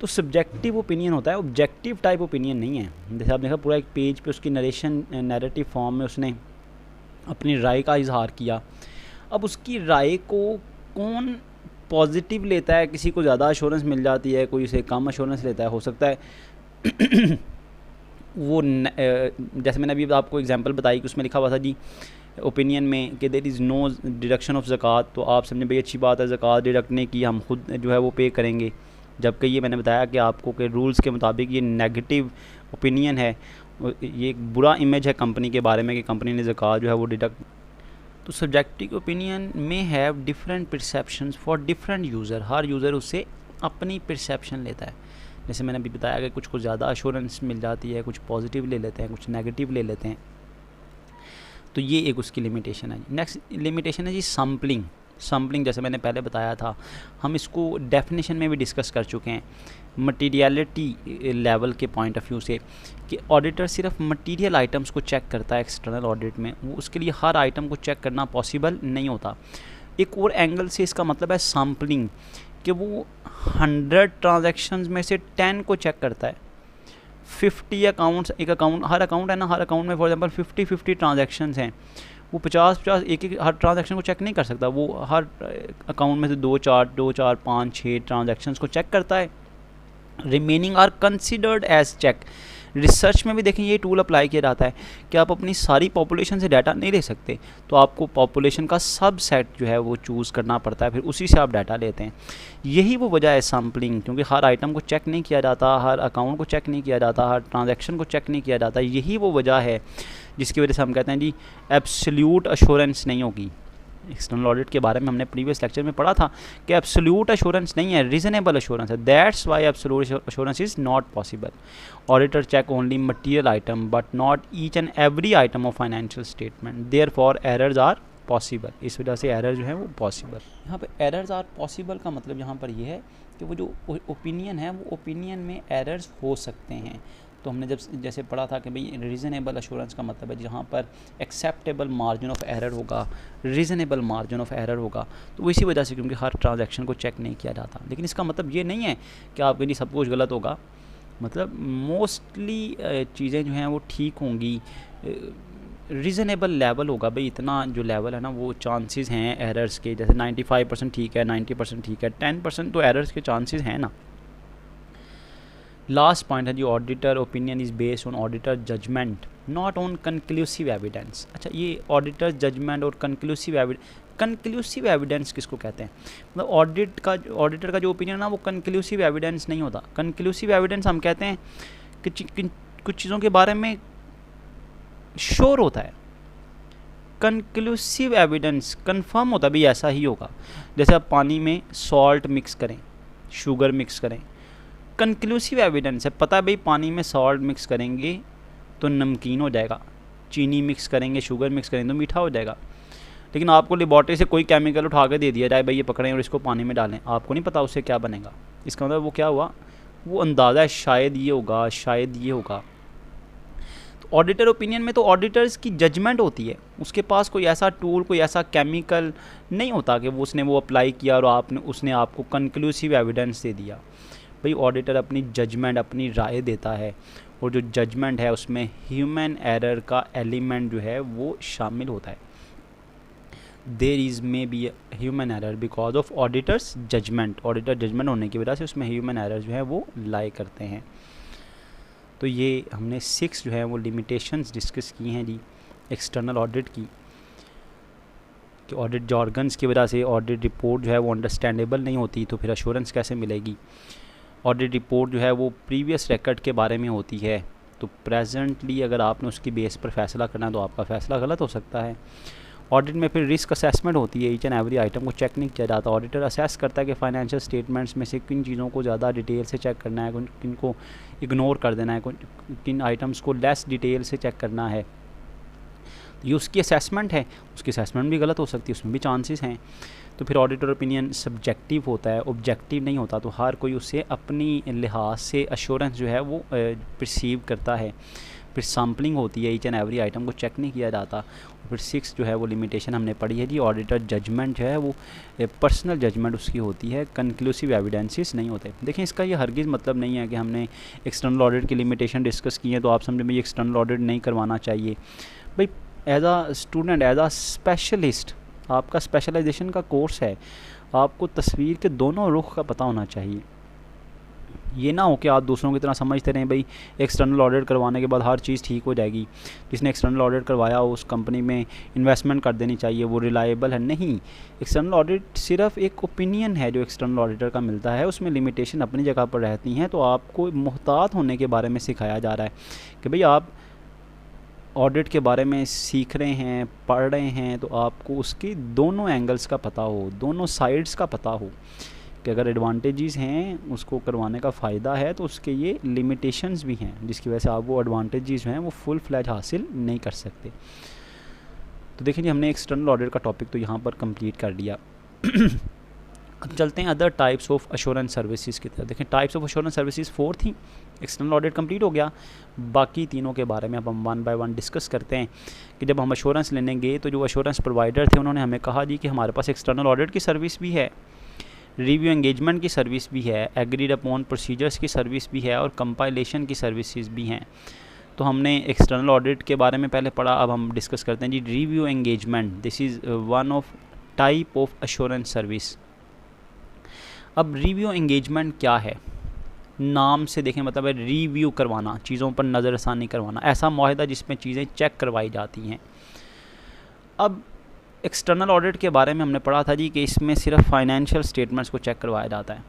तो सब्जेक्टिव ओपिनियन होता है, ऑब्जेक्टिव टाइप ओपिनियन नहीं है। जैसे आप देखा पूरा एक पेज पे उसकी नरेशन नैरेटिव फॉर्म में उसने अपनी राय का इजहार किया। अब उसकी राय को कौन पॉजिटिव लेता है, किसी को ज़्यादा एश्योरेंस मिल जाती है, कोई उसे कम एश्योरेंस लेता है, हो सकता है वो जैसे मैंने अभी आपको एग्जांपल बताई कि उसमें लिखा हुआ था जी ओपिनियन में कि there is no deduction of zakat, तो आप समझे भाई अच्छी बात है ज़कात डिडक्ट नहीं की, हम खुद जो है वो पे करेंगे, जबकि ये मैंने बताया कि आपको के रूल्स के मुताबिक ये नेगेटिव ओपिनियन है, ये एक बुरा इमेज है कंपनी के बारे में कि कंपनी ने ज़कात जो है वो डिडक्ट। तो सब्जेक्टिव ओपिनियन में have different perceptions for different user, her user उससे अपनी परसेप्शन लेता है। जैसे मैंने अभी बताया कि कुछ को ज़्यादा एश्योरेंस मिल जाती है, कुछ पॉजिटिव ले लेते हैं, कुछ नेगेटिव ले लेते हैं, तो ये एक उसकी लिमिटेशन है। नेक्स्ट लिमिटेशन है जी सैम्पलिंग। सैम्पलिंग जैसे मैंने पहले बताया था, हम इसको डेफिनेशन में भी डिस्कस कर चुके हैं मटीरियलिटी लेवल के पॉइंट ऑफ व्यू से, कि ऑडिटर सिर्फ मटीरियल आइटम्स को चेक करता है एक्सटर्नल ऑडिट में, वो उसके लिए हर आइटम को चेक करना पॉसिबल नहीं होता। एक और एंगल से इसका मतलब है सैम्पलिंग, कि वो 100 ट्रांजैक्शंस में से 10 को चेक करता है। 50 अकाउंट्स, एक अकाउंट, हर अकाउंट है ना, हर अकाउंट में फॉर एग्जांपल 50 ट्रांजैक्शंस हैं, वो 50 एक हर ट्रांजैक्शन को चेक नहीं कर सकता, वो हर अकाउंट में से 2 4 5 6 ट्रांजैक्शंस को चेक करता है। Remaining are considered as check. Research में भी देखें ये टूल अप्लाई किया जाता है कि आप अपनी सारी पॉपुलेशन से डाटा नहीं ले सकते, तो आपको पॉपुलेशन का सब सेट जो है वो चूज़ करना पड़ता है, फिर उसी से आप डाटा लेते हैं। यही वो वजह है सैम्पलिंग, क्योंकि हर आइटम को चेक नहीं किया जाता, हर अकाउंट को चेक नहीं किया जाता, हर ट्रांजैक्शन को चेक नहीं किया जाता। यही वो वजह है जिसकी वजह से हम कहते हैं जी एब्सोल्यूट एश्योरेंस नहीं होगी। एक्सटर्नल ऑडिट के बारे में हमने प्रीवियस लेक्चर में पढ़ा था कि एब्सोल्यूट एश्योरेंस नहीं है, रीजनेबल एश्योरेंस है। That's why absolute assurance is not possible. Auditor check only material item but not each and every item of financial statement, therefore errors are possible. इस वजह से एरर जो है वो पॉसिबल। यहाँ पे एरर्स आर पॉसिबल का मतलब यहाँ पर ये है कि वो जो ओपिनियन है वो ओपिनियन में एरर्स हो सकते हैं। तो हमने जैसे पढ़ा था कि भाई रीज़नेबल एश्योरेंस का मतलब है जहाँ पर एक्सेप्टेबल मार्जिन ऑफ एरर होगा, रीज़नेबल मार्जिन ऑफ एरर होगा, तो वो इसी वजह से, क्योंकि हर ट्रांजैक्शन को चेक नहीं किया जाता। लेकिन इसका मतलब ये नहीं है कि आपके लिए सब कुछ गलत होगा, मतलब मोस्टली चीज़ें जो हैं वो ठीक होंगी, रीज़नेबल लेवल होगा। भाई इतना जो लेवल है ना वो चांसेस हैं एरर्स के, जैसे 95% ठीक है, 90% ठीक है, 10% तो एरर्स के चांसेस हैं ना। लास्ट पॉइंट है जी auditor opinion is based on auditor judgement not on conclusive evidence. अच्छा, ये ऑडिटर जजमेंट और कंक्लूसिव एविडेंस किसको कहते हैं? मतलब ऑडिटर का जो ओपिनियन है ना वो कंक्लूसिव एविडेंस नहीं होता। कंक्लूसिव एविडेंस हम कहते हैं कि कुछ चीज़ों के बारे में श्योर होता है। कंक्लूसिव एविडेंस कंफर्म होता है भाई ऐसा ही होगा। जैसे आप पानी में सॉल्ट मिक्स करें, शुगर मिक्स करें, कंक्लूसिव एविडेंस है, पता है भाई पानी में सॉल्ट मिक्स करेंगे तो नमकीन हो जाएगा, चीनी मिक्स करेंगे, शुगर मिक्स करेंगे तो मीठा हो जाएगा। लेकिन आपको लेबॉर्ट्री से कोई केमिकल उठा के दे दिया जाए, भाई ये पकड़ें और इसको पानी में डालें, आपको नहीं पता उससे क्या बनेगा। इसका मतलब वो क्या हुआ, वो अंदाज़ा है शायद ये होगा, शायद ये होगा। तो ऑडिटर ओपिनियन में तो ऑडिटर्स की जजमेंट होती है, उसके पास कोई ऐसा टूल, कोई ऐसा केमिकल नहीं होता कि उसने वो अप्लाई किया और उसने आपको कंक्लूसिव एविडेंस दे दिया। भाई ऑडिटर अपनी जजमेंट, अपनी राय देता है, और जो जजमेंट है उसमें ह्यूमन एरर का एलिमेंट जो है वो शामिल होता है। There is may be human error because of auditor's judgement. Auditor judgement होने की वजह से उसमें ह्यूमन एरर जो है वो लाई करते हैं। तो ये हमने 6 जो है वो लिमिटेशंस डिस्कस की हैं जी एक्सटर्नल ऑडिट की, कि ऑडिट जॉर्गन्स की वजह से ऑडिट रिपोर्ट जो है वो अंडरस्टैंडेबल नहीं होती, तो फिर एश्योरेंस कैसे मिलेगी। ऑडिट रिपोर्ट जो है वो प्रीवियस रिकॉर्ड के बारे में होती है, तो प्रेजेंटली अगर आपने उसकी बेस पर फैसला करना है तो आपका फ़ैसला गलत हो सकता है। ऑडिट में फिर रिस्क असेसमेंट होती है, ईच एंड एवरी आइटम को चेक नहीं किया जाता। ऑडिटर असेस करता है कि फाइनेंशियल स्टेटमेंट्स में से किन चीज़ों को ज़्यादा डिटेल से चेक करना है, किन को इग्नोर कर देना है, किन आइटम्स को लेस डिटेल से चेक करना है। ये उसकी असेसमेंट है, उसकी असेसमेंट भी गलत हो सकती है, उसमें भी चांसेस हैं। तो फिर ऑडिटर ओपिनियन सब्जेक्टिव होता है, ऑब्जेक्टिव नहीं होता। तो हर कोई उससे अपनी लिहाज से अश्योरेंस जो है वो परसीव करता है। फिर सैम्पलिंग होती है, ईच एंड एवरी आइटम को चेक नहीं किया जाता। फिर 6 जो है वो लिमिटेशन हमने पढ़ी है जी, ऑडिटर जजमेंट जो है वो पर्सनल जजमेंट उसकी होती है, कंक्लूसिव एविडेंसेस नहीं होते। देखिए इसका ये हरगिज़ मतलब नहीं है कि हमने एक्सटर्नल ऑडिट की लिमिटेशन डिस्कस की है तो आप समझे भाई एक्सटर्नल ऑडिट नहीं करवाना चाहिए। भाई एज आ स्टूडेंट, एज आ स्पेशलिस्ट, आपका स्पेशलाइजेशन का कोर्स है, आपको तस्वीर के दोनों रुख का पता होना चाहिए। ये ना हो कि आप दूसरों की तरह समझते रहें भाई एक्सटर्नल ऑडिट करवाने के बाद हर चीज़ ठीक हो जाएगी, जिसने एक्सटर्नल ऑडिट करवाया उस कंपनी में इन्वेस्टमेंट कर देनी चाहिए, वो रिलायबल है। नहीं, एक्सटर्नल ऑडिट सिर्फ एक ओपिनियन है जो एक्सटर्नल ऑडिटर का मिलता है, उसमें लिमिटेशन अपनी जगह पर रहती हैं। तो आपको मुहतात होने के बारे में सिखाया जा रहा है कि भाई आप ऑडिट के बारे में सीख रहे हैं, पढ़ रहे हैं, तो आपको उसके दोनों एंगल्स का पता हो, दोनों साइड्स का पता हो कि अगर एडवांटेजेस हैं उसको करवाने का फ़ायदा है तो उसके ये लिमिटेशंस भी हैं जिसकी वजह से आप वो एडवांटेजेस हैं वो फुल फ्लैज हासिल नहीं कर सकते। तो देखिए जी, हमने एक्सटर्नल ऑडिट का टॉपिक तो यहाँ पर कंप्लीट कर लिया। अब चलते हैं other types of assurance services की तरफ। देखें टाइप्स ऑफ अश्योरेंस सर्विसेज 4 थी, एक्सटर्नल ऑडिट कंप्लीट हो गया। बाकी तीनों के बारे में अब हम 1 बाय 1 डिस्कस करते हैं कि जब हम अश्योरेंस लेने गए तो जो अश्योरेंस प्रोवाइडर थे उन्होंने हमें कहा जी कि हमारे पास एक्सटर्नल ऑडिट की सर्विस भी है, रिव्यू एंगेजमेंट की सर्विस भी है, एग्रीड अपॉन प्रोसीजर्स की सर्विस भी है और कंपाइलेशन की सर्विसेज भी हैं। तो हमने एक्सटर्नल ऑडिट के बारे में पहले पढ़ा, अब हम डिस्कस करते हैं जी review engagement. This is one of type of assurance service. अब रिव्यू एंगेजमेंट क्या है, नाम से देखें मतलब है रिव्यू करवाना, चीज़ों पर नज़रसानी करवाना, ऐसा मुआहदा जिसमें चीज़ें चेक करवाई जाती हैं। अब एक्सटर्नल ऑडिट के बारे में हमने पढ़ा था जी कि इसमें सिर्फ फाइनेंशियल स्टेटमेंट्स को चेक करवाया जाता है,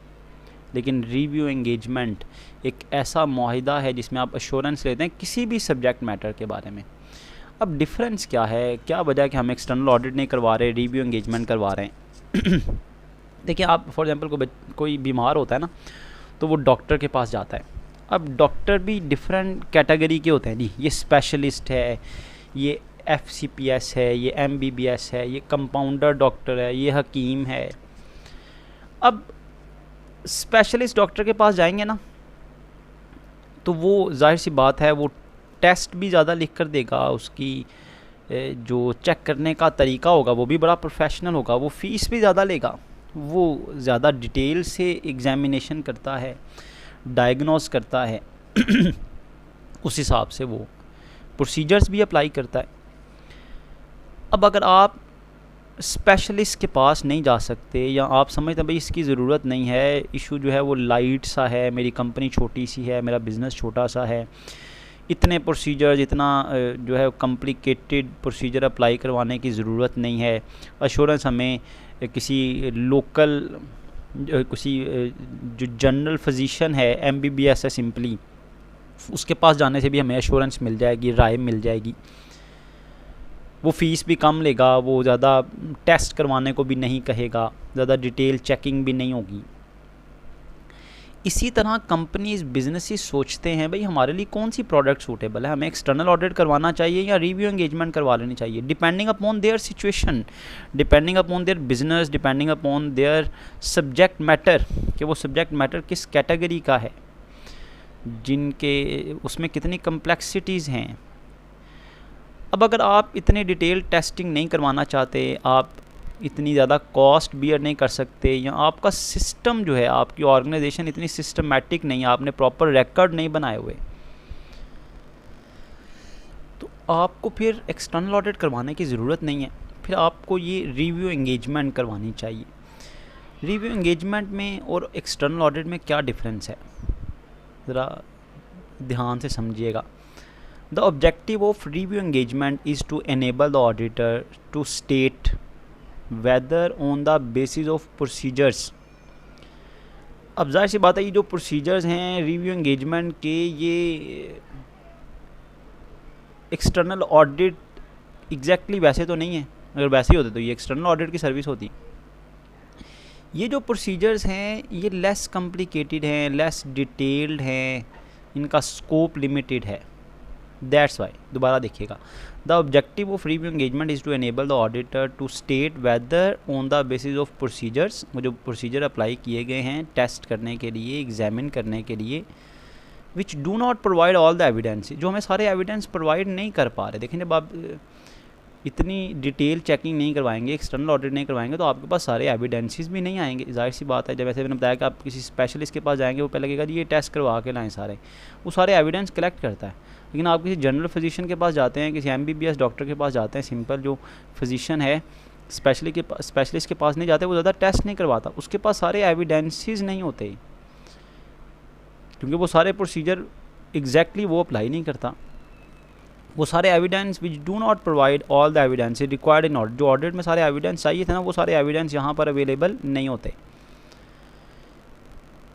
लेकिन रिव्यू एंगेजमेंट एक ऐसा मुआहदा है जिसमें आप अश्योरेंस लेते हैं किसी भी सब्जेक्ट मैटर के बारे में। अब डिफरेंस क्या है, क्या वजह है कि हम एक्सटर्नल ऑडिट नहीं करवा रहे, रिव्यू एंगेजमेंट करवा रहे हैं। देखिए आप फॉर एग्जांपल कोई बीमार होता है ना तो वो डॉक्टर के पास जाता है। अब डॉक्टर भी डिफरेंट कैटेगरी के होते हैं जी, ये स्पेशलिस्ट है, ये FCPS है, ये MBBS है, ये कंपाउंडर डॉक्टर है, ये हकीम है। अब स्पेशलिस्ट डॉक्टर के पास जाएंगे ना तो वो जाहिर सी बात है वो टेस्ट भी ज़्यादा लिख कर देगा, उसकी जो चेक करने का तरीका होगा वो भी बड़ा प्रोफेशनल होगा, वो फ़ीस भी ज़्यादा लेगा, वो ज़्यादा डिटेल से एग्जामिनेशन करता है, डायग्नोस करता है उस हिसाब से वो प्रोसीजर्स भी अप्लाई करता है। अब अगर आप स्पेशलिस्ट के पास नहीं जा सकते या आप समझते हैं भाई इसकी ज़रूरत नहीं है, इशू जो है वो लाइट सा है, मेरी कंपनी छोटी सी है, मेरा बिज़नेस छोटा सा है, इतने प्रोसीजर्स, इतना जो है कॉम्प्लिकेटेड प्रोसीजर अप्लाई करवाने की ज़रूरत नहीं है, अश्योरेंस हमें किसी लोकल किसी जो जनरल फिजिशियन है, MBBS है सिंपली, उसके पास जाने से भी हमें एश्योरेंस मिल जाएगी, राय मिल जाएगी, वो फ़ीस भी कम लेगा, वो ज़्यादा टेस्ट करवाने को भी नहीं कहेगा, ज़्यादा डिटेल चेकिंग भी नहीं होगी। इसी तरह कंपनीज बिजनेसेस सोचते हैं भाई हमारे लिए कौन सी प्रोडक्ट सूटेबल है, हमें एक्सटर्नल ऑडिट करवाना चाहिए या रिव्यू एंगेजमेंट करवा लेनी चाहिए, depending upon their situation, depending upon their business, depending upon their subject matter, कि वो सब्जेक्ट मैटर किस कैटेगरी का है, जिनके उसमें कितनी कम्प्लेक्सिटीज़ हैं। अब अगर आप इतनी डिटेल टेस्टिंग नहीं करवाना चाहते, आप इतनी ज़्यादा कॉस्ट बियर नहीं कर सकते, या आपका सिस्टम जो है, आपकी ऑर्गेनाइजेशन इतनी सिस्टमैटिक नहीं है, आपने प्रॉपर रिकॉर्ड नहीं बनाए हुए, तो आपको फिर एक्सटर्नल ऑडिट करवाने की ज़रूरत नहीं है, फिर आपको ये रिव्यू एंगेजमेंट करवानी चाहिए। रिव्यू एंगेजमेंट में और एक्सटर्नल ऑडिट में क्या डिफरेंस है, ज़रा ध्यान से समझिएगा। The objective of review engagement is to enable the auditor to state whether on the basis of procedures. अब जाहिर सी बात है ये जो प्रोसीजर्स हैं रिव्यू एंगेजमेंट के, ये एक्सटर्नल ऑडिट एग्जैक्टली वैसे तो नहीं है, अगर वैसे ही होते तो ये एक्सटर्नल ऑडिट की सर्विस होती। ये जो प्रोसीजर्स हैं ये लेस कॉम्प्लिकेटेड हैं, लेस डिटेल्ड हैं, इनका स्कोप लिमिटेड है। दैट्स वाई, दोबारा देखिएगा, the objective of review engagement is to enable the auditor to state whether on the basis of procedures, वो जो प्रोसीजर अप्लाई किए गए हैं टेस्ट करने के लिए, एग्जामिन करने के लिए, which do not provide all the evidence, जो हमें सारे एविडेंस प्रोवाइड नहीं कर पा रहे। देखें, जब आप इतनी डिटेल चेकिंग नहीं करवाएंगे, एक्सटर्नल ऑडिट नहीं करवाएंगे, तो आपके पास सारे एविडेंसेस भी नहीं आएंगे। जाहिर सी बात है, जब वैसे मैंने बताया कि आप किसी स्पेशलिस्ट के पास जाएंगे, वो पहले लगेगा जी ये टेस्ट करवा के लाएं सारे, वो सारे एविडेंस कलेक्ट करता है। लेकिन आप किसी जनरल फिजिशियन के पास जाते हैं, किसी MBBS डॉक्टर के पास जाते हैं, सिंपल जो फिजिशियन है स्पेशलिस्ट के पास नहीं जाते, वो ज़्यादा टेस्ट नहीं करवाता, उसके पास सारे एविडेंसेस नहीं होते, क्योंकि वो सारे प्रोसीजर एग्जैक्टली वो अप्लाई नहीं करता। वो सारे evidence which do not provide all the evidence required in audit, जो ऑडिट में सारे एविडेंस चाहिए थे ना, वो सारे एविडेंस यहाँ पर अवेलेबल नहीं होते।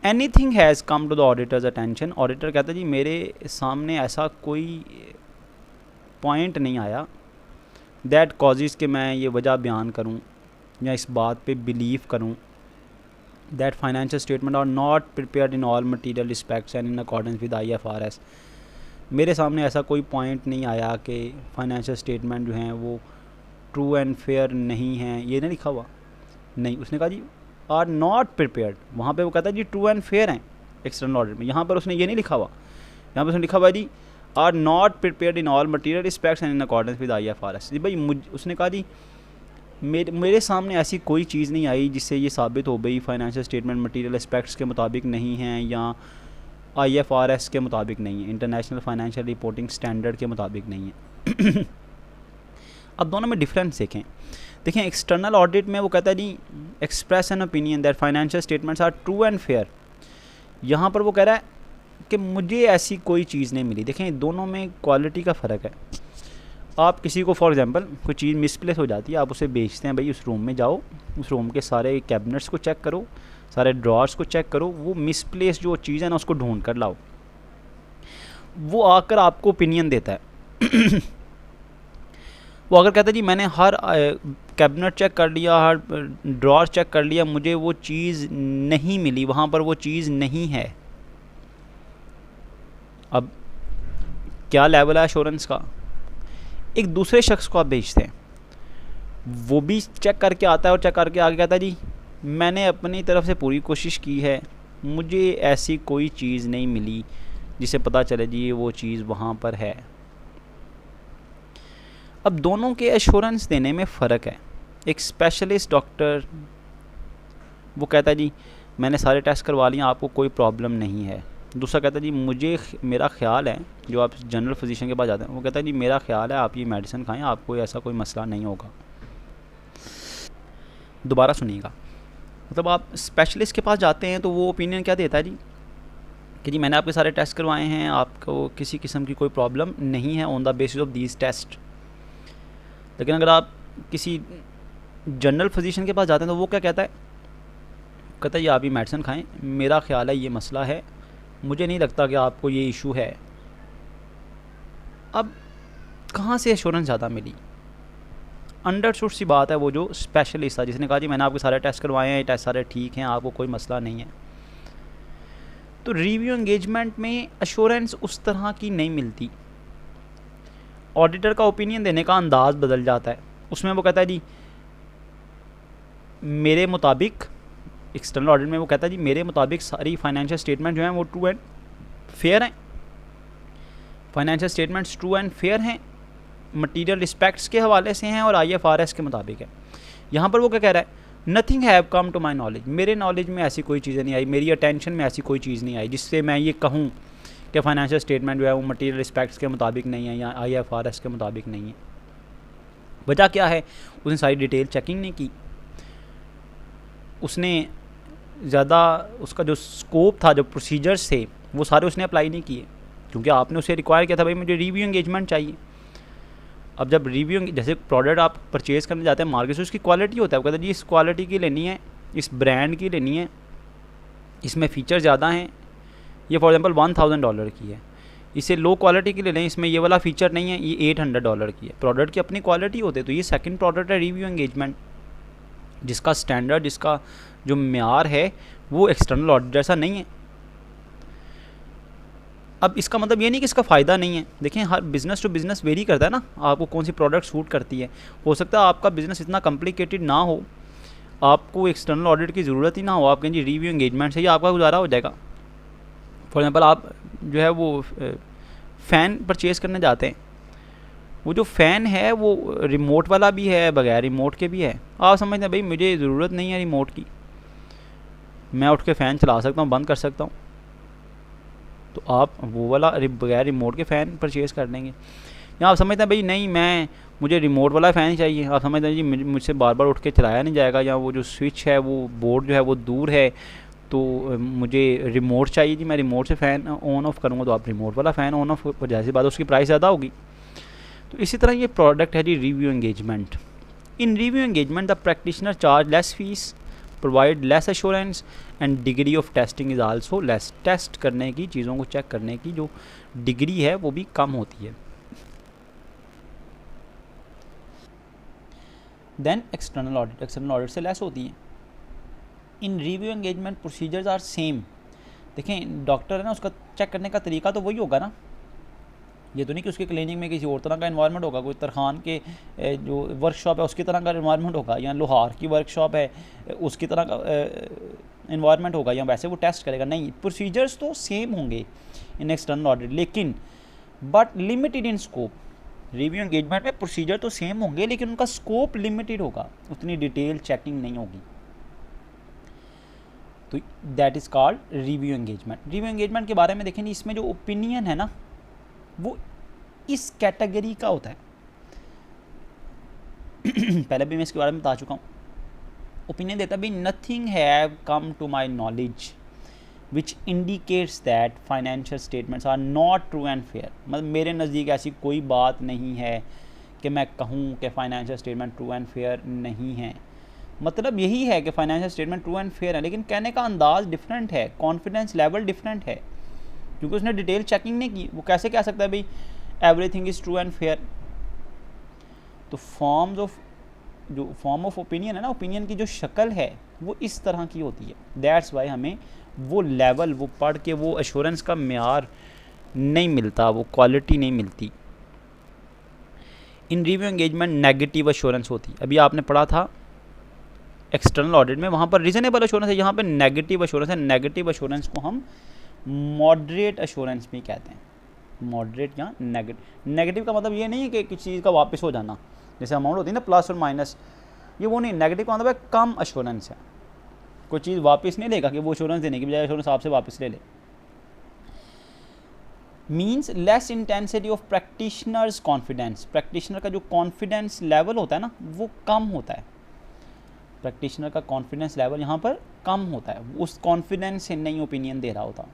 Anything has come to the auditor's attention, auditor कहता है जी मेरे सामने ऐसा कोई पॉइंट नहीं आया दैट कॉजेज़ के मैं ये वजह बयान करूँ या इस बात पे बिलीव करूँ that financial statement are not prepared in all material respects and in accordance with IFRS। मेरे सामने ऐसा कोई पॉइंट नहीं आया कि फाइनेंशियल स्टेटमेंट जो हैं वो ट्रू एंड फेयर नहीं हैं, ये नहीं लिखा हुआ, नहीं, उसने कहा जी आर नॉट प्रिपेयर्ड, वहाँ पे वो कहता है जी ट्रू एंड फेयर हैं एक्सटर्नल ऑडिट में, यहाँ पर उसने ये नहीं लिखा हुआ, यहाँ पर उसने लिखा हुआ जी are not prepared in all material respects and in accordance with IFRS। जी भाई उसने कहा जी मेरे सामने ऐसी कोई चीज़ नहीं आई जिससे ये साबित हो गई फाइनेंशियल स्टेटमेंट मटीरियल एस्पेक्ट्स के मुताबिक नहीं हैं या IFRS के मुताबिक नहीं है, इंटरनेशनल फाइनेंशियल रिपोर्टिंग स्टैंडर्ड के मुताबिक नहीं है। अब दोनों में डिफरेंस देखें एक्सटर्नल ऑडिट में वो कहता है जी express an opinion that financial statements are true and fair, यहाँ पर वो कह रहा है कि मुझे ऐसी कोई चीज़ नहीं मिली। देखें दोनों में क्वालिटी का फ़र्क है। आप किसी को फॉर एग्जांपल कोई चीज़ मिसप्लेस हो जाती है, आप उसे बेचते हैं, भाई उस रूम में जाओ, उस रूम के सारे कैबिनेट्स को चेक करो, सारे ड्रॉर्स को चेक करो, वो मिसप्लेस जो चीज़ है ना उसको ढूंढ कर लाओ। वो आकर आपको ओपिनियन देता है। वो अगर कहता है जी मैंने हर कैबिनेट चेक कर लिया, हर ड्रॉर चेक कर लिया, मुझे वो चीज़ नहीं मिली, वहाँ पर वो चीज़ नहीं है, अब क्या लेवल है एश्योरेंस का। एक दूसरे शख्स को आप बेचते हैं, वो भी चेक करके आता है और चेक करके आगे कहता है जी मैंने अपनी तरफ से पूरी कोशिश की है, मुझे ऐसी कोई चीज़ नहीं मिली जिसे पता चले जी वो चीज़ वहाँ पर है। अब दोनों के एश्योरेंस देने में फ़र्क है। एक स्पेशलिस्ट डॉक्टर वो कहता है जी मैंने सारे टेस्ट करवा लिए, आपको कोई प्रॉब्लम नहीं है। दूसरा कहता है जी मेरा ख्याल है, जो आप जनरल फिजिशियन के पास जाते हैं, वो कहता है जी मेरा ख्याल है आप ये मेडिसिन खाएं, आपको ऐसा कोई मसला नहीं होगा। दोबारा सुनिएगा, मतलब आप स्पेशलिस्ट के पास जाते हैं तो वो ओपिनियन क्या देता है जी कि जी मैंने आपके सारे टेस्ट करवाए हैं, आपको किसी किस्म की कोई प्रॉब्लम नहीं है on the basis of these test. लेकिन अगर आप किसी जनरल फिजिशियन के पास जाते हैं तो वो क्या कहता है जी आप ये मेडिसिन खाएं, मेरा ख्याल है ये मसला है, मुझे नहीं लगता कि आपको ये इशू है। अब कहाँ से एश्योरेंस ज़्यादा मिली? अंडरस्टूड सी बात है, वो जो स्पेशलिस्ट था जिसने कहा जी मैंने आपके सारे टेस्ट करवाए हैं, टेस्ट सारे ठीक हैं, आपको कोई मसला नहीं है। तो रिव्यू एंगेजमेंट में एश्योरेंस उस तरह की नहीं मिलती। ऑडिटर का ओपिनियन देने का अंदाज बदल जाता है। उसमें वो कहता है जी मेरे मुताबिक, एक्सटर्नल ऑडिट में वो कहता है जी मेरे मुताबिक सारी फाइनेंशियल स्टेटमेंट जो हैं वो ट्रू एंड फेयर हैं, financial statements true and fair हैं, मटीरियल रिस्पेक्ट्स के हवाले से हैं और IFRS के मुताबिक है। यहाँ पर वो क्या कह रहा है, nothing have come to my knowledge, मेरे नॉलेज में ऐसी कोई चीज़ें नहीं आई, मेरी अटेंशन में ऐसी कोई चीज़ नहीं आई जिससे मैं ये कहूँ कि फाइनेंशियल स्टेटमेंट जो है वो मटीरियल रिस्पेक्ट्स के मुताबिक नहीं है या IFRS के मुताबिक नहीं है। वजह क्या है, उसने सारी डिटेल चेकिंग नहीं की, उसने ज़्यादा उसका जो स्कोप था, जो प्रोसीजर्स थे वो सारे उसने अप्लाई नहीं किए, क्योंकि आपने उसे रिक्वायर किया था भाई मुझे रिव्यू एंगेजमेंट चाहिए। अब जब रिव्यू, जैसे प्रोडक्ट आप परचेज़ करने जाते हैं मार्केट से, उसकी क्वालिटी होता है, वो कहता है जी इस क्वालिटी की लेनी है, इस ब्रांड की लेनी है, इसमें फ़ीचर ज़्यादा हैं, ये फॉर एग्जांपल $1000 की है, इसे लो क्वालिटी के लिए लें, इसमें ये वाला फीचर नहीं है, ये $800 की है। प्रोडक्ट की अपनी क्वालिटी होते, तो ये सेकंड प्रोडक्ट है रिव्यू एंगेजमेंट, जिसका स्टैंडर्ड, जिसका जो म्यार है वो एक्सटर्नल ऑडिट जैसा नहीं है। अब इसका मतलब ये नहीं कि इसका फ़ायदा नहीं है। देखें, हर बिज़नेस टू बिज़नेस वेरी करता है ना, आपको कौन सी प्रोडक्ट सूट करती है। हो सकता है आपका बिज़नेस इतना कॉम्प्लिकेटेड ना हो, आपको एक्सटर्नल ऑडिट की ज़रूरत ही ना हो, आप कहें जी रिव्यू एंगेजमेंट से ही आपका गुजारा हो जाएगा। फॉर एग्जांपल आप जो है वो फ़ैन परचेज़ करने जाते हैं, वो जो फ़ैन है वो रिमोट वाला भी है, बगैर रिमोट के भी है। आप समझते हैं भाई मुझे ज़रूरत नहीं है रिमोट की, मैं उठ के फ़ैन चला सकता हूँ, बंद कर सकता हूँ, तो आप वो वाला बगैर रिमोट के फ़ैन परचेज़ कर लेंगे। या आप समझते हैं भाई नहीं, मुझे रिमोट वाला फ़ैन ही चाहिए, आप समझते हैं जी मुझसे बार बार उठ के चलाया नहीं जाएगा, या वो जो स्विच है वो बोर्ड जो है वो दूर है, तो मुझे रिमोट चाहिए जी, मैं रिमोट से फ़ैन ऑन ऑफ़ करूँगा, तो आप रिमोट वाला फ़ैन ऑन ऑफ, जैसी बात उसकी प्राइस ज़्यादा होगी। तो इसी तरह ये प्रोडक्ट है जी review engagement. In review engagement the practitioner charge less fees, provide less assurance and degree of testing is also less. Test करने की, चीज़ों को चेक करने की जो डिग्री है वो भी कम होती है। देन एक्सटर्नल ऑडिट से लेस होती है। In review engagement procedures are same. देखें, डॉक्टर है ना, उसका चेक करने का तरीका तो वही होगा ना, ये तो नहीं कि उसके क्लिनिक में किसी और तरह का इन्वायरमेंट होगा, कोई तरखान के जो वर्कशॉप है उसकी तरह का इन्वायरमेंट होगा, या लोहार की वर्कशॉप है उसकी तरह का इन्वायरमेंट होगा, या वैसे वो टेस्ट करेगा। नहीं, प्रोसीजर्स तो सेम होंगे इन एक्सटर्नल ऑडिट, लेकिन but limited in scope. Review engagement में प्रोसीजर तो सेम होंगे, लेकिन उनका स्कोप लिमिटेड होगा, उतनी डिटेल चेकिंग नहीं होगी। तो that is called review engagement. Review engagement के बारे में देखें, इसमें जो ओपिनियन है ना वो इस कैटेगरी का होता है। पहले भी मैं इसके बारे में बता चुका हूँ। ओपिनियन देता भी nothing have come to my knowledge which indicates that financial statements are not true and fair. मतलब मेरे नज़दीक ऐसी कोई बात नहीं है कि मैं कहूँ कि financial statement true and fair नहीं है। मतलब यही है कि financial statement true and fair है, लेकिन कहने का अंदाज़ डिफरेंट है, कॉन्फिडेंस लेवल डिफरेंट है, क्योंकि उसने डिटेल चेकिंग नहीं की। वो कैसे कह सकता है भाई everything is true and fair. तो फॉर्म ऑफ ओपिनियन है ना, ओपिनियन की जो शक्ल है वो इस तरह की होती है। दैट्स वाई हमें वो लेवल, वो पढ़ के वो एश्योरेंस का म्यार नहीं मिलता, वो क्वालिटी नहीं मिलती। इन रिव्यू एंगेजमेंट नेगेटिव एश्योरेंस होती है। अभी आपने पढ़ा था एक्सटर्नल ऑडिट में, वहाँ पर रीजनेबल एश्योरेंस है, यहाँ पर नेगेटिव एश्योरेंस है। नेगेटिव एश्योरेंस को हम मॉडरेट एश्योरेंस भी कहते हैं। मॉडरेट या नेगेटिव का मतलब ये नहीं है कि किसी चीज़ का वापस हो जाना, जैसे अमाउंट होती है ना प्लस और माइनस, ये वो नहीं। नेगेटिव का मतलब है कम एश्योरेंस है, कोई चीज़ वापस नहीं लेगा कि वो एश्योरेंस देने की बजाय एश्योरेंस आपसे वापस ले ले। Means less intensity of practitioners confidence. Practitioner का जो कॉन्फिडेंस लेवल होता है ना वो कम होता है। प्रैक्टिशनर का कॉन्फिडेंस लेवल यहाँ पर कम होता है, उस कॉन्फिडेंस से नहीं ओपिनियन दे रहा होता।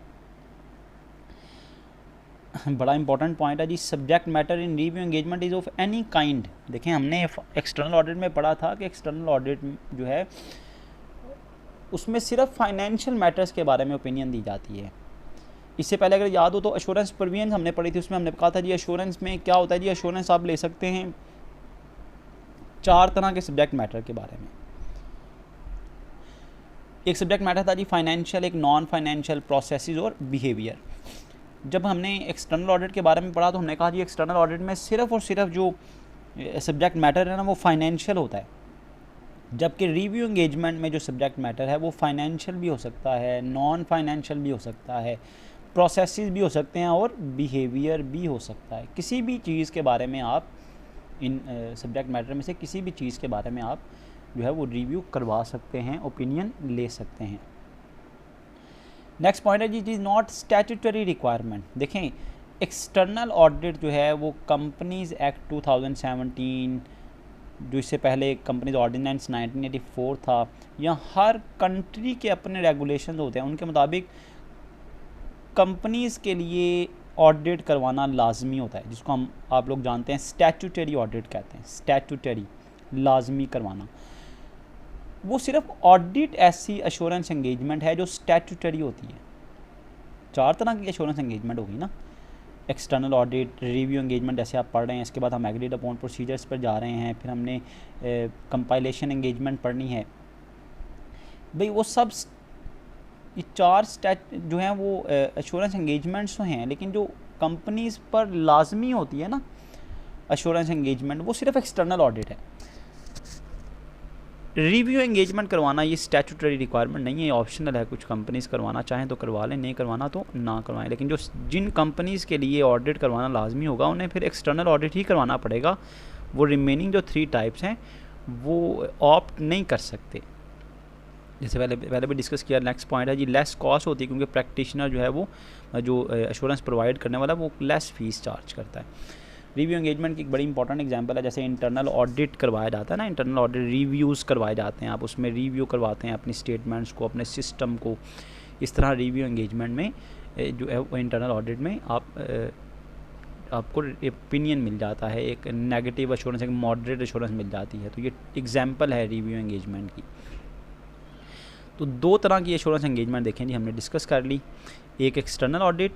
बड़ा इंपॉर्टेंट पॉइंट है जी, subject matter in review engagement is of any kind. देखें, हमने एक्सटर्नल ऑडिट में पढ़ा था कि एक्सटर्नल ऑडिट जो है उसमें सिर्फ फाइनेंशियल मैटर्स के बारे में ओपिनियन दी जाती है। इससे पहले अगर याद हो तो एश्योरेंस प्रोविजन हमने पढ़ी थी, उसमें हमने कहा था जी एश्योरेंस में क्या होता है जी, एश्योरेंस आप ले सकते हैं 4 तरह के सब्जेक्ट मैटर के बारे में। एक सब्जेक्ट मैटर था जी फाइनेंशियल, एक नॉन फाइनेंशियल, प्रोसेसेस और बिहेवियर। जब हमने एक्सटर्नल ऑडिट के बारे में पढ़ा तो हमने कहा जी एक्सटर्नल ऑडिट में सिर्फ और सिर्फ जो सब्जेक्ट मैटर है ना वो फाइनेंशियल होता है, जबकि रिव्यू एंगेजमेंट में जो सब्जेक्ट मैटर है वो फाइनेंशियल भी हो सकता है, नॉन फाइनेंशियल भी हो सकता है, प्रोसेसेस भी हो सकते हैं और बिहेवियर भी हो सकता है। किसी भी चीज़ के बारे में आप इन सब्जेक्ट मैटर में से किसी भी चीज़ के बारे में आप जो है वो रिव्यू करवा सकते हैं, ओपिनियन ले सकते हैं। नेक्स्ट पॉइंट है जी, it is not statutory requirement. देखें, एक्सटर्नल ऑडिट जो है वो कंपनीज़ एक्ट 2017, जो इससे पहले कंपनीज ऑर्डिनेंस 1984 था, या हर कंट्री के अपने रेगुलेशन होते हैं, उनके मुताबिक कंपनीज़ के लिए ऑडिट करवाना लाजमी होता है, जिसको हम आप लोग जानते हैं स्टैट्यूटरी ऑडिट कहते हैं। स्टैट्यूटरी लाजमी करवाना, वो सिर्फ ऑडिट ऐसी एश्योरेंस एंगेजमेंट है जो स्टैट्यूटरी होती है। 4 तरह की एश्योरेंस एंगेजमेंट होगी ना, एक्सटर्नल ऑडिट, रिव्यू एंगेजमेंट जैसे आप पढ़ रहे हैं, इसके बाद हम एग्रीड अपॉन प्रोसीजर्स पर जा रहे हैं, फिर हमने कंपाइलेशन एंगेजमेंट पढ़नी है। भाई वो सब ये 4 स्टेट जो हैं वो एश्योरेंस एंगेजमेंट्स तो हैं, लेकिन जो कंपनीज़ पर लाजमी होती है ना एश्योरेंस एंगेजमेंट, वो सिर्फ एक्सटर्नल ऑडिट है। रिव्यू एंगेजमेंट करवाना ये स्टैट्यूटरी रिक्वायरमेंट नहीं है, ऑप्शनल है। कुछ कंपनीज़ करवाना चाहें तो करवा लें, नहीं करवाना तो ना करवाएं। लेकिन जो जिन कंपनीज़ के लिए ऑडिट करवाना लाजमी होगा उन्हें फिर एक्सटर्नल ऑडिट ही करवाना पड़ेगा। वो रिमेनिंग जो 3 टाइप्स हैं वो ऑप्ट नहीं कर सकते। जैसे पहले भी डिस्कस किया, नेक्स्ट पॉइंट है जी लेस कॉस्ट होती है, क्योंकि प्रैक्टिशनर जो है वो जो एश्योरेंस प्रोवाइड करने वाला वो लेस फीस चार्ज करता है। रिव्यू एंगेजमेंट की एक बड़ी इंपॉर्टेंट एग्जांपल है, जैसे इंटरनल ऑडिट करवाया जाता है ना, इंटरनल ऑडिट रिव्यूज़ करवाए जाते हैं, आप उसमें रिव्यू करवाते हैं अपनी स्टेटमेंट्स को, अपने सिस्टम को। इस तरह रिव्यू एंगेजमेंट में जो है वो इंटरनल ऑडिट में आपको ओपिनियन मिल जाता है, एक नेगेटिव एश्योरेंस, एक मॉडरेट एश्योरेंस मिल जाती है। तो ये एग्जाम्पल है रिव्यू एंगेजमेंट की। तो 2 तरह की एश्योरेंस एंगेजमेंट देखें जी, हमने डिस्कस कर ली, एक external audit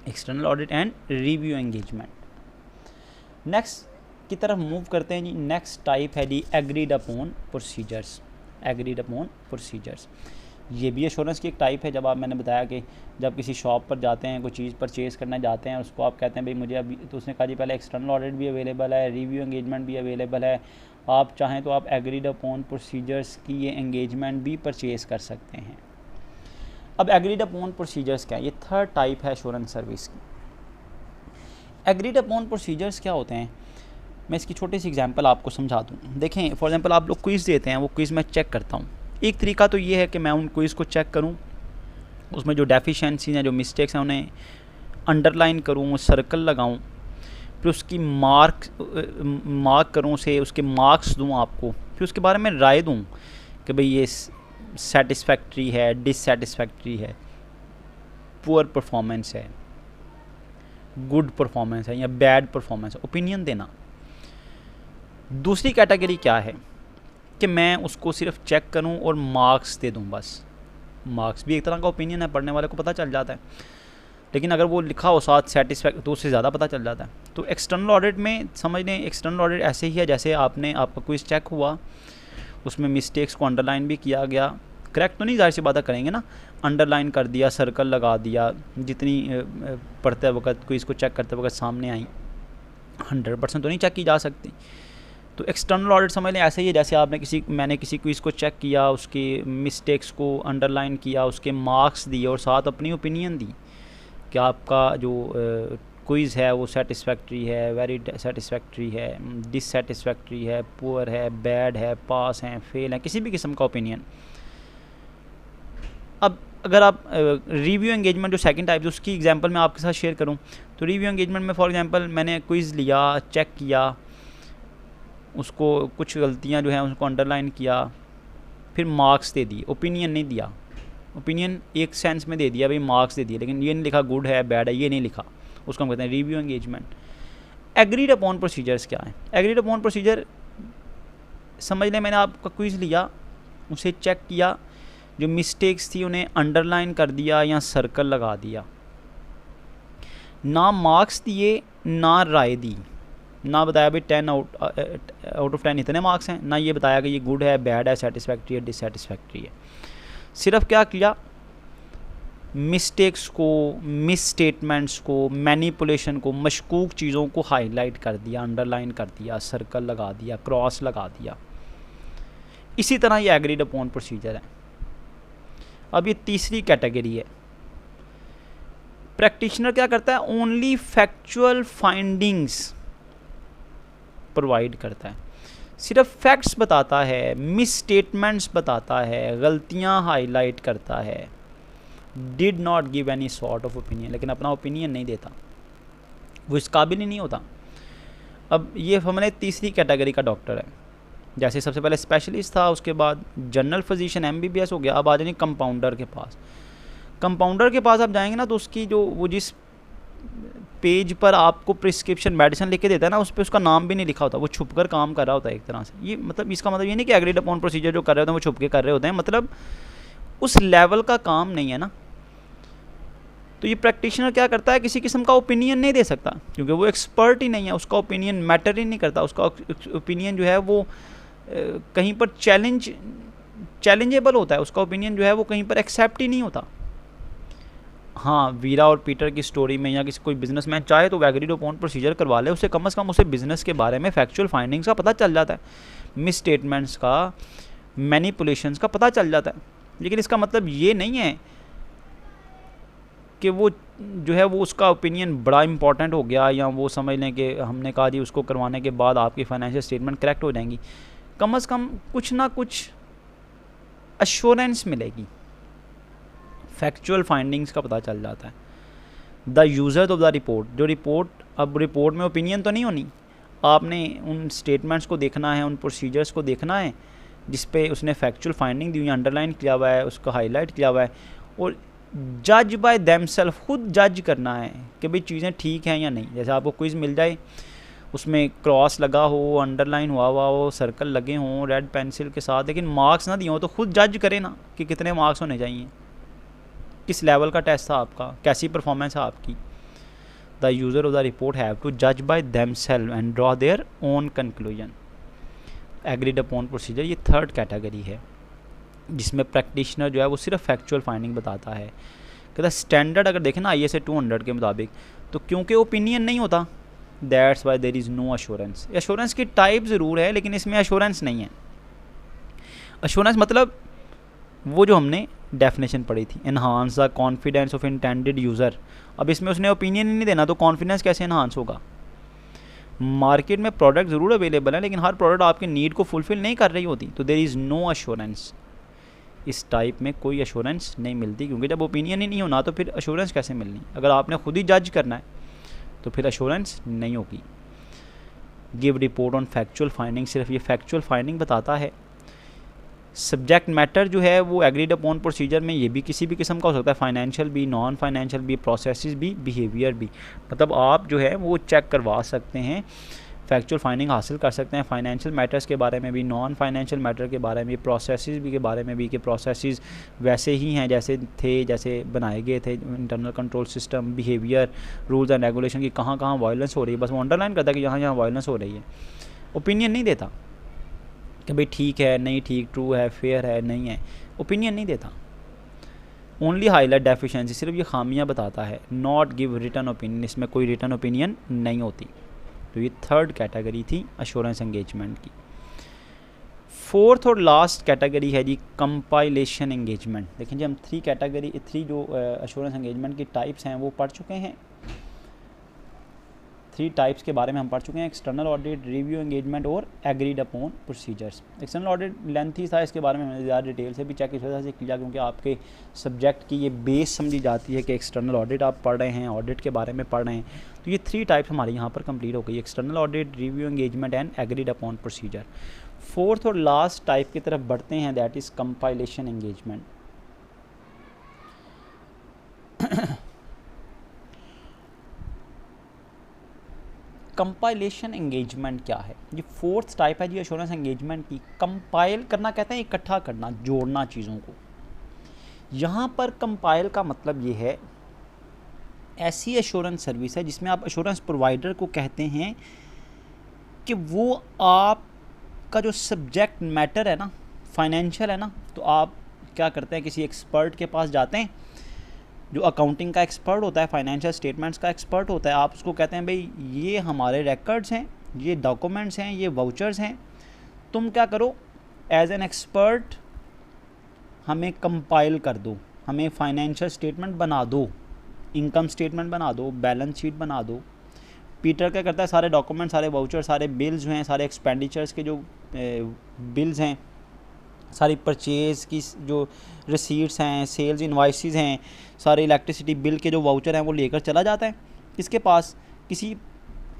external audit and review engagement. Next की तरफ मूव करते हैं जी। नेक्स्ट टाइप है जी agreed upon procedures. Agreed upon procedures ये भी एश्योरेंस की एक टाइप है। जब आप, मैंने बताया कि जब किसी शॉप पर जाते हैं, कोई चीज़ परचेज़ करने जाते हैं, उसको आप कहते हैं भाई मुझे अभी, तो उसने कहा जी पहले एक्सटर्नल ऑडिट भी अवेलेबल है, रिव्यू एंगेजमेंट भी अवेलेबल है, आप चाहें तो आप एग्रीड अपॉन प्रोसीजर्स की ये एंगेजमेंट भी परचेज़ कर सकते हैं। अब एग्रीड अपॉन प्रोसीजर्स क्या है, ये 3rd टाइप है एश्योरेंस सर्विस की। एग्रीड अपॉन प्रोसीजर्स क्या होते हैं, मैं इसकी छोटी सी एग्जांपल आपको समझा दूँ। देखें, फॉर एग्जांपल आप लोग क्विज़ देते हैं, वो क्विज़ मैं चेक करता हूँ। एक तरीका तो ये है कि मैं उन क्विज़ को चेक करूँ, उसमें जो डेफिशिएंसीज हैं, जो मिस्टेक्स हैं, उन्हें अंडरलाइन करूँ, सर्कल लगाऊँ, फिर उसकी मार्क करूँ, उसे उसके मार्क्स दूँ आपको, फिर उसके बारे में राय दूँ कि भाई ये सेटिस्फैक्ट्री है, डिससेटिस्फैक्ट्री है, पुअर परफॉर्मेंस है, गुड परफॉर्मेंस है या बैड परफॉर्मेंस है, ओपिनियन देना। दूसरी कैटेगरी क्या है कि मैं उसको सिर्फ चेक करूं और मार्क्स दे दूं बस। मार्क्स भी एक तरह का ओपिनियन है, पढ़ने वाले को पता चल जाता है, लेकिन अगर वो लिखा हो साथ सेटिस्फैक्ट तो उससे ज़्यादा पता चल जाता है। तो एक्सटर्नल ऑडिट में समझ लें, एक्सटर्नल ऑडिट ऐसे ही है जैसे आपका क्विज़ चेक हुआ, उसमें मिस्टेक्स को अंडरलाइन भी किया गया, करेक्ट तो नहीं, जाहिर सी बातें करेंगे ना, अंडरलाइन कर दिया, सर्कल लगा दिया, जितनी पढ़ते वक्त क्विज़ को चेक करते वक्त सामने आई, 100% तो नहीं चेक की जा सकती। तो एक्सटर्नल ऑडिट समझ लें ऐसे ही है जैसे मैंने किसी क्विज़ को चेक किया, उसके मिस्टेक्स को अंडरलाइन किया, उसके मार्क्स दिए और साथ अपनी ओपिनियन दी कि आपका जो क्विज़ है वो सेटिस्फैक्ट्री है, वेरी सेटिस्फैक्ट्री है, डिससेटिस्फैक्ट्री है, पुअर है, बैड है, पास हैं, फेल है, किसी भी किस्म का ओपिनियन। अब अगर आप रिव्यू एंगेजमेंट जो 2nd टाइप, उसकी एग्जांपल मैं आपके साथ शेयर करूं, तो रिव्यू एंगेजमेंट में फॉर एग्जांपल मैंने क्विज़ लिया, चेक किया, उसको कुछ गलतियां जो हैं उसको अंडरलाइन किया, फिर मार्क्स दे दिए, ओपिनियन नहीं दिया। ओपिनियन एक सेंस में दे दिया, भाई मार्क्स दे दिए, लेकिन ये नहीं लिखा गुड है, बैड है, ये नहीं लिखा, उसको हम कहते हैं review engagement. Agreed upon procedures क्या है? एग्रीड अपॉन प्रोसीजर समझ लें, मैंने आपका क्विज़ लिया, उसे चेक किया, जो मिस्टेक्स थी उन्हें अंडरलाइन कर दिया या सर्कल लगा दिया, ना मार्क्स दिए ना राय दी, ना बताया भाई 10 आउट ऑफ 10 इतने मार्क्स हैं, ना ये बताया कि ये गुड है, बैड है, सेटिस्फैक्ट्री है, डिससेटिस्फैक्ट्री है। सिर्फ क्या किया, मिस्टेक्स को, मिस स्टेटमेंट्स को, मैनिपुलेशन को, मशकूक चीज़ों को हाईलाइट कर दिया, अंडरलाइन कर दिया, सर्कल लगा दिया, क्रॉस लगा दिया। इसी तरह ये एग्रीड अपॉन प्रोसीजर है। अब ये तीसरी कैटेगरी है। प्रैक्टिशनर क्या करता है, ओनली फैक्चुअल फाइंडिंग्स प्रोवाइड करता है, सिर्फ फैक्ट्स बताता है, मिस स्टेटमेंट्स बताता है, गलतियां हाईलाइट करता है, did not give any sort of opinion, लेकिन अपना ओपिनियन नहीं देता, वो इस काबिल ही नहीं होता। अब ये हमारे तीसरी कैटेगरी का डॉक्टर है। जैसे सबसे पहले स्पेशलिस्ट था, उसके बाद जनरल फिजिशियन MBBS हो गया, अब आ जाएंगे कंपाउंडर के पास। कंपाउंडर के पास आप जाएंगे ना, तो उसकी जो वो जिस पेज पर आपको प्रिस्क्रिप्शन मेडिसिन लिख के देता है ना, उस पर उसका नाम भी नहीं लिखा होता, वो छुप कर काम कर रहा होता है एक तरह से। ये मतलब इसका मतलब ये नहीं कि एग्रीड अपॉन प्रोसीजर जो कर रहे होते हैं वो छुप के कर रहे होते हैं, मतलब उस लेवल का काम नहीं है ना। तो ये प्रैक्टिशनर क्या करता है, किसी किस्म का ओपिनियन नहीं दे सकता, क्योंकि वो एक्सपर्ट ही नहीं है, उसका ओपिनियन मैटर ही नहीं करता, उसका ओपिनियन जो है वो कहीं पर चैलेंजेबल होता है, उसका ओपिनियन जो है वो कहीं पर एक्सेप्ट ही नहीं होता। हाँ, वीरा और पीटर की स्टोरी में या किसी कोई बिजनेसमैन चाहे तो एग्रीड अपॉन प्रोसीजर करवा ले, उसे कम से कम उसे बिजनेस के बारे में फैक्चुअल फाइंडिंग्स का पता चल जाता है, मिस स्टेटमेंट्स का, मैनिपुलेशंस का पता चल जाता है। लेकिन इसका मतलब ये नहीं है कि वो जो है वो उसका ओपिनियन बड़ा इंपॉर्टेंट हो गया, या वो समझ लें कि हमने कहा जी उसको करवाने के बाद आपकी फाइनेंशियल स्टेटमेंट करेक्ट हो जाएंगी। कम से कम कुछ ना कुछ अश्योरेंस मिलेगी, फैक्चुअल फाइंडिंग्स का पता चल जाता है। The user of the report, जो रिपोर्ट, अब रिपोर्ट में ओपिनियन तो नहीं होनी, आपने उन स्टेटमेंट्स को देखना है, उन प्रोसीजर्स को देखना है जिस पे उसने फैक्चुअल फाइंडिंग दी हुई, अंडरलाइन किया हुआ है, उसको हाईलाइट किया हुआ है, और जज बाय देमसेल्फ, खुद जज करना है कि भाई चीज़ें ठीक हैं या नहीं। जैसे आपको क्विज़ मिल जाए, उसमें क्रॉस लगा हो, अंडरलाइन हुआ हो, सर्कल लगे हों रेड पेंसिल के साथ, लेकिन मार्क्स ना दिए हो, तो खुद जज करें ना कि कितने मार्क्स होने चाहिए, किस लेवल का टेस्ट था आपका, कैसी परफॉर्मेंस है आपकी। The user of the report have to जज by themselves and draw their own conclusion. Agreed upon procedure ये थर्ड कैटेगरी है, जिसमें प्रैक्टिशनर जो है वो सिर्फ फैक्चुअल फाइंडिंग बताता है। कहता स्टैंडर्ड अगर देखें ना ISA 200 के मुताबिक, तो क्योंकि ओपिनियन नहीं होता, that's why there is no assurance. Assurance की टाइप ज़रूर है, लेकिन इसमें अश्योरेंस नहीं है। अश्योरेंस मतलब वो जो हमने डेफिनेशन पढ़ी थी, enhance the confidence of intended user. अब इसमें उसने ओपिनियन ही नहीं देना, तो कॉन्फिडेंस कैसे एनहांस होगा। मार्केट में प्रोडक्ट ज़रूर अवेलेबल है, लेकिन हर प्रोडक्ट आपके नीड को फुलफ़िल नहीं कर रही होती, तो देयर इज़ नो अश्योरेंस। इस टाइप में कोई अश्योरेंस नहीं मिलती, क्योंकि जब ओपिनियन ही नहीं होना तो फिर अश्योरेंस कैसे मिलनी। अगर आपने खुद ही जज करना है तो फिर अश्योरेंस नहीं होगी। Give report on factual finding, सिर्फ ये फैक्चुअल फाइंडिंग बताता है। सब्जेक्ट मैटर जो है वो एग्रीड अपॉन प्रोसीजर में ये भी किसी भी किस्म का हो सकता है, फाइनेंशियल भी, नॉन फाइनेंशियल भी, प्रोसेसेस भी, बिहेवियर भी। मतलब आप जो है वो चेक करवा सकते हैं, फैक्चुअल फाइंडिंग हासिल कर सकते हैं फाइनेंशियल मैटर्स के बारे में भी, नॉन फाइनेंशियल मैटर के बारे में, प्रोसेसेस भी के बारे में भी, कि प्रोसेसेस वैसे ही हैं जैसे थे, जैसे बनाए गए थे, internal control system, behaviour, rules and regulation की कहाँ कहाँ वायलेंस हो रही है, बस वो अंडरलाइन करता है कि यहाँ यहाँ वायलेंस हो रही है। ओपिनियन नहीं देता कि भाई ठीक है, नहीं ठीक, ट्रू है, फेयर है, नहीं है, ओपिनियन नहीं देता। ओनली हाईलाइट डेफिशिएंसी, सिर्फ ये खामियां बताता है। नॉट गिव रिटर्न ओपिनियन, इसमें कोई रिटर्न ओपिनियन नहीं होती। तो ये थर्ड कैटेगरी थी एश्योरेंस एंगेजमेंट की। फोर्थ और लास्ट कैटेगरी है जी कंपाइलेशन एंगेजमेंट। देखिए जी, हम थ्री जो एश्योरेंस एंगेजमेंट की टाइप्स हैं वो पढ़ चुके हैं। 3 टाइप्स के बारे में हम पढ़ चुके हैं, एक्सटर्नल ऑडिट, रिव्यू एंगेजमेंट और agreed upon procedures. External audit lengthy था, इसके बारे में मैंने ज़्यादा डिटेल से भी चेक इस वजह से किया क्योंकि आपके सब्जेक्ट की ये बेस समझी जाती है कि एक्सटर्नल ऑडिट आप पढ़ रहे हैं, ऑडिट के बारे में पढ़ रहे हैं। तो ये 3 टाइप्स हमारे यहाँ पर कंप्लीट हो गई, external audit, review engagement and agreed upon procedure. Fourth और लास्ट टाइप की तरफ बढ़ते हैं, that is compilation engagement. Compilation engagement क्या है? ये फोर्थ टाइप है जी एश्योरेंस एंगेजमेंट की। कंपाइल करना कहते हैं इकट्ठा करना, जोड़ना चीज़ों को। यहाँ पर कंपाइल का मतलब ये है, ऐसी एश्योरेंस सर्विस है जिसमें आप एश्योरेंस प्रोवाइडर को कहते हैं कि वो आपका जो सब्जेक्ट मैटर है ना, फाइनेंशियल है ना, तो आप क्या करते हैं, किसी एक्सपर्ट के पास जाते हैं जो अकाउंटिंग का एक्सपर्ट होता है, फाइनेंशियल स्टेटमेंट्स का एक्सपर्ट होता है। आप उसको कहते हैं भाई ये हमारे रिकॉर्ड्स हैं, ये डॉक्यूमेंट्स हैं, ये वाउचर्स हैं, तुम क्या करो एज एन एक्सपर्ट हमें कंपाइल कर दो, हमें फाइनेंशियल स्टेटमेंट बना दो, इनकम स्टेटमेंट बना दो, बैलेंस शीट बना दो। पीटर क्या करता है, सारे डॉक्यूमेंट, सारे वाउचर, सारे बिल्स जो हैं, सारे एक्सपेंडिचर्स के जो बिल्स हैं, सारी परचेज़ की जो रिसीट्स हैं, सेल्स इनवाइसेस हैं, सारे इलेक्ट्रिसिटी बिल के जो वाउचर हैं वो लेकर चला जाता है किसके पास, किसी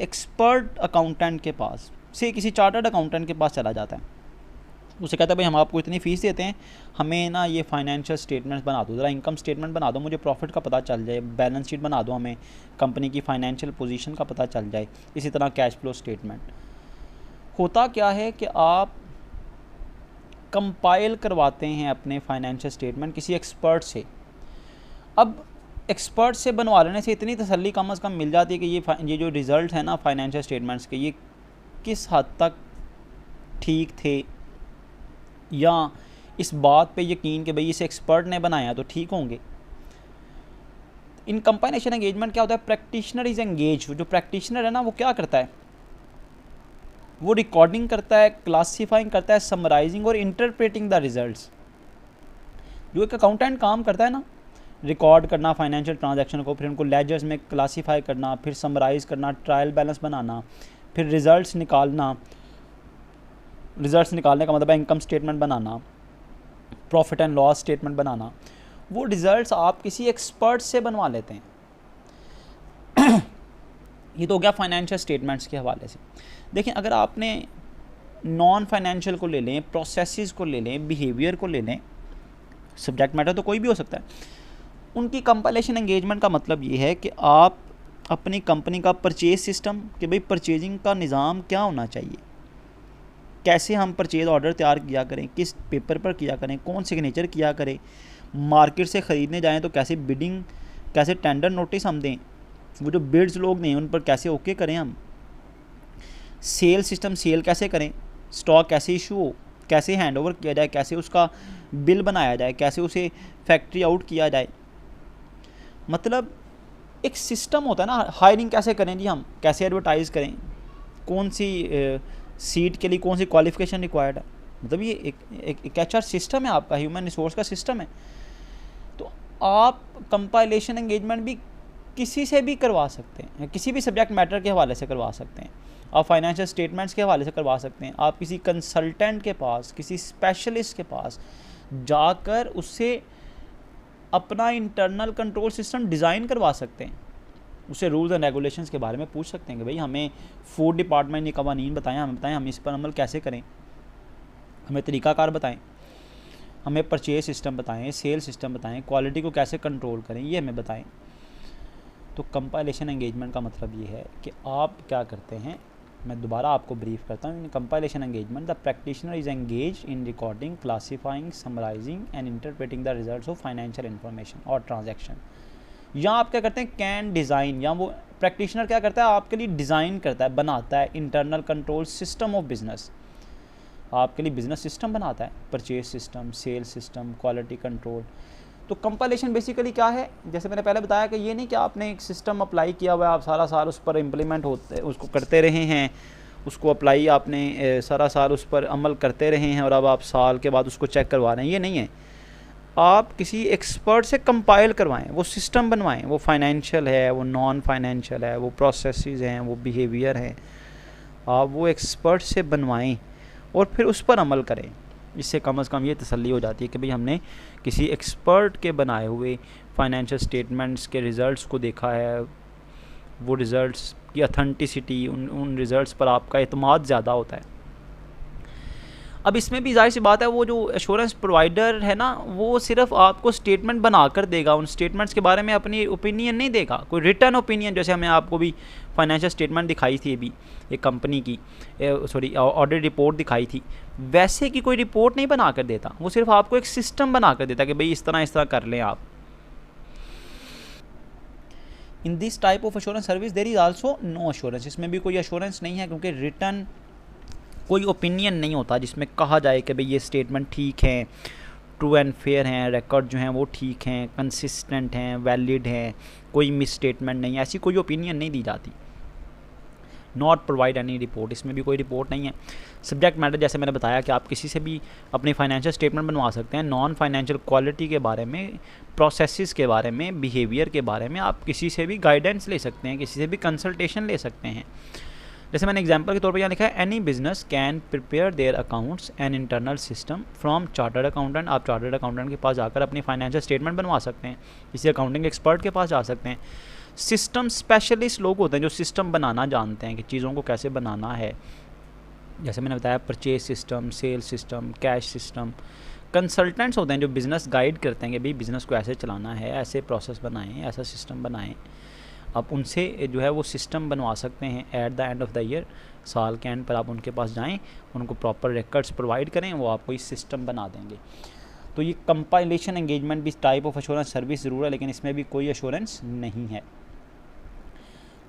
एक्सपर्ट अकाउंटेंट के पास से, किसी चार्टर्ड अकाउंटेंट के पास चला जाता है। उसे कहता है भाई हम आपको इतनी फ़ीस देते हैं, हमें ना ये फाइनेंशियल स्टेटमेंट्स बना दो, ज़रा इनकम स्टेटमेंट बना दो, मुझे प्रॉफिट का पता चल जाए, बैलेंस शीट बना दो, हमें कंपनी की फाइनेंशियल पोजीशन का पता चल जाए, इसी तरह कैश फ्लो स्टेटमेंट। होता क्या है कि आप कंपाइल करवाते हैं अपने फाइनेंशियल स्टेटमेंट किसी एक्सपर्ट से। अब एक्सपर्ट से बनवा लेने से इतनी तसल्ली कम से कम मिल जाती है कि ये जो रिज़ल्ट है ना फाइनेंशियल स्टेटमेंट्स के, ये किस हद तक ठीक थे, या इस बात पे यकीन कि भाई इसे एक्सपर्ट ने बनाया तो ठीक होंगे। इन कंबाइनेशन एंगेजमेंट क्या होता है, प्रैक्टिशनर इज़ एंगेज। जो प्रैक्टिशनर है ना वो क्या करता है, वो रिकॉर्डिंग करता है, क्लासीफाइंग करता है, समराइजिंग और इंटरप्रेटिंग द रिजल्ट्स। जो एक अकाउंटेंट काम करता है ना, रिकॉर्ड करना फाइनेंशियल ट्रांजैक्शन को, फिर उनको लेजर्स में क्लासीफाई करना, फिर समराइज़ करना, ट्रायल बैलेंस बनाना, फिर रिज़ल्ट्स निकालना। रिज़ल्ट्स निकालने का मतलब है इनकम स्टेटमेंट बनाना, प्रॉफिट एंड लॉस स्टेटमेंट बनाना। वो रिज़ल्ट्स आप किसी एक्सपर्ट से बनवा लेते हैं। ये तो हो गया फाइनेंशियल स्टेटमेंट्स के हवाले से। देखिए, अगर आपने नॉन फाइनेंशियल को ले लें, प्रोसेसेस को ले लें, बिहेवियर को ले लें, सब्जेक्ट मैटर तो कोई भी हो सकता है, उनकी कंपाइलेशन एंगेजमेंट का मतलब ये है कि आप अपनी कंपनी का परचेज सिस्टम, कि भाई परचेजिंग का निज़ाम क्या होना चाहिए, कैसे हम परचेज ऑर्डर तैयार किया करें, किस पेपर पर किया करें, कौन सिग्नेचर किया करें, मार्केट से ख़रीदने जाएं तो कैसे बिडिंग, कैसे टेंडर नोटिस हम दें, वो जो बिड्स लोग दें उन पर कैसे ओके करें हम, सेल सिस्टम सेल कैसे करें, स्टॉक कैसे इशू हो, कैसे हैंडओवर किया जाए, कैसे उसका बिल बनाया जाए, कैसे उसे फैक्ट्री आउट किया जाए। मतलब एक सिस्टम होता है ना। हायरिंग कैसे करें जी हम, कैसे एडवर्टाइज़ करें, कौन सी सीट के लिए कौन सी क्वालिफ़िकेशन रिक्वायर्ड है। मतलब ये एक HR सिस्टम है, आपका ह्यूमन रिसोर्स का सिस्टम है। तो आप कंपाइलेशन एंगेजमेंट भी किसी से भी करवा सकते हैं, किसी भी सब्जेक्ट मैटर के हवाले से करवा सकते हैं, आप फाइनेंशियल स्टेटमेंट्स के हवाले से करवा सकते हैं, आप किसी कंसल्टेंट के पास, किसी स्पेशलिस्ट के पास जाकर उससे अपना इंटरनल कंट्रोल सिस्टम डिज़ाइन करवा सकते हैं, उससे रूल्स एंड रेगुलेशंस के बारे में पूछ सकते हैं कि भाई हमें फूड डिपार्टमेंट ने कवानीन बताएं, हमें बताएं हम इस पर अमल कैसे करें, हमें तरीक़ाकार बताएं, हमें परचेज सिस्टम बताएं, सेल सिस्टम बताएं, क्वालिटी को कैसे कंट्रोल करें, ये हमें बताएं। तो कंपाइलेशन एंगेजमेंट का मतलब ये है कि आप क्या करते हैं, मैं दोबारा आपको ब्रीफ करता हूँ। In compilation engagement the practitioner is engage in recording, classifying, summarising and interpreting the results of financial information और ट्रांजैक्शन। या आप क्या करते हैं, कैन डिज़ाइन, या वो प्रैक्टिशनर क्या करता है, आपके लिए डिज़ाइन करता है, बनाता है internal control system of business, आपके लिए बिज़नेस सिस्टम बनाता है, purchase system, sale system, quality control. तो कंपाइलेशन बेसिकली क्या है, जैसे मैंने पहले बताया कि ये नहीं कि आपने एक सिस्टम अप्लाई किया हुआ है, आप सारा साल उस पर इम्प्लीमेंट होते उसको करते रहे हैं, उसको अप्लाई आपने सारा साल उस पर अमल करते रहे हैं और अब आप साल के बाद उसको चेक करवा रहे हैं। ये नहीं है, आप किसी एक्सपर्ट से कंपाइल करवाएं, वो सिस्टम बनवाएं, वो फाइनेंशियल है, वो नॉन फाइनेंशियल है, वो प्रोसेसेस हैं, वो बिहेवियर हैं, आप वो एक्सपर्ट से बनवाएं और फिर उस पर अमल करें। इससे कम से कम ये तसल्ली हो जाती है कि भाई हमने किसी एक्सपर्ट के बनाए हुए फाइनेंशियल स्टेटमेंट्स के रिज़ल्ट्स को देखा है, वो रिज़ल्ट्स की ऑथेंटिसिटी, उन रिज़ल्ट्स पर आपका एतमाद ज़्यादा होता है। अब इसमें भी जाहिर सी बात है, वो जो एश्योरेंस प्रोवाइडर है ना, वो सिर्फ आपको स्टेटमेंट बना कर देगा, उन स्टेटमेंट्स के बारे में अपनी ओपिनियन नहीं देगा, कोई रिटर्न ओपिनियन। जैसे हमें आपको भी फाइनेंशियल स्टेटमेंट दिखाई थी अभी एक कंपनी की, ऑडिट रिपोर्ट दिखाई थी, वैसे की कोई रिपोर्ट नहीं बना कर देता, वो सिर्फ आपको एक सिस्टम बना कर देता कि भाई इस तरह कर लें आप। In this type of assurance service there is also no assurance, इसमें भी कोई एश्योरेंस नहीं है, क्योंकि रिटर्न कोई ओपिनियन नहीं होता जिसमें कहा जाए कि भाई ये स्टेटमेंट ठीक है, ट्रू एंड फेयर हैं, रिकॉर्ड जो हैं वो ठीक हैं, कंसिस्टेंट हैं, वैलिड हैं, कोई मिस स्टेटमेंट नहीं है, ऐसी कोई ओपिनियन नहीं दी जाती। नॉट प्रोवाइड एनी रिपोर्ट, इसमें भी कोई रिपोर्ट नहीं है। सब्जेक्ट मैटर जैसे मैंने बताया कि आप किसी से भी अपनी फाइनेंशियल स्टेटमेंट बनवा सकते हैं, नॉन फाइनेंशियल क्वालिटी के बारे में, प्रोसेसेस के बारे में, बिहेवियर के बारे में आप किसी से भी गाइडेंस ले सकते हैं, किसी से भी कंसल्टेशन ले सकते हैं। जैसे मैंने एग्जांपल के तौर पर यहाँ लिखा है, any business can prepare their accounts and internal system from chartered accountant. आप चार्टर्ड अकाउंटेंट के पास जाकर अपनी फाइनेंशियल स्टेटमेंट बनवा सकते हैं, किसी अकाउंटिंग एक्सपर्ट के पास जा सकते हैं। सिस्टम स्पेशलिस्ट लोग होते हैं जो सिस्टम बनाना जानते हैं कि चीज़ों को कैसे बनाना है, जैसे मैंने बताया purchase system, sale system, cash system. Consultants होते हैं जो बिज़नेस गाइड करते हैं कि भाई बिज़नेस को ऐसे चलाना है, ऐसे प्रोसेस बनाएं, ऐसा सिस्टम बनाएं। आप उनसे जो है वो सिस्टम बनवा सकते हैं at the end of the year, साल के एंड पर आप उनके पास जाएं, उनको प्रॉपर रिकॉर्ड्स प्रोवाइड करें, वो आपको इस सिस्टम बना देंगे। तो ये कंपाइलेशन एंगेजमेंट भी टाइप ऑफ एश्योरेंस सर्विस ज़रूर है, लेकिन इसमें भी कोई एश्योरेंस नहीं है।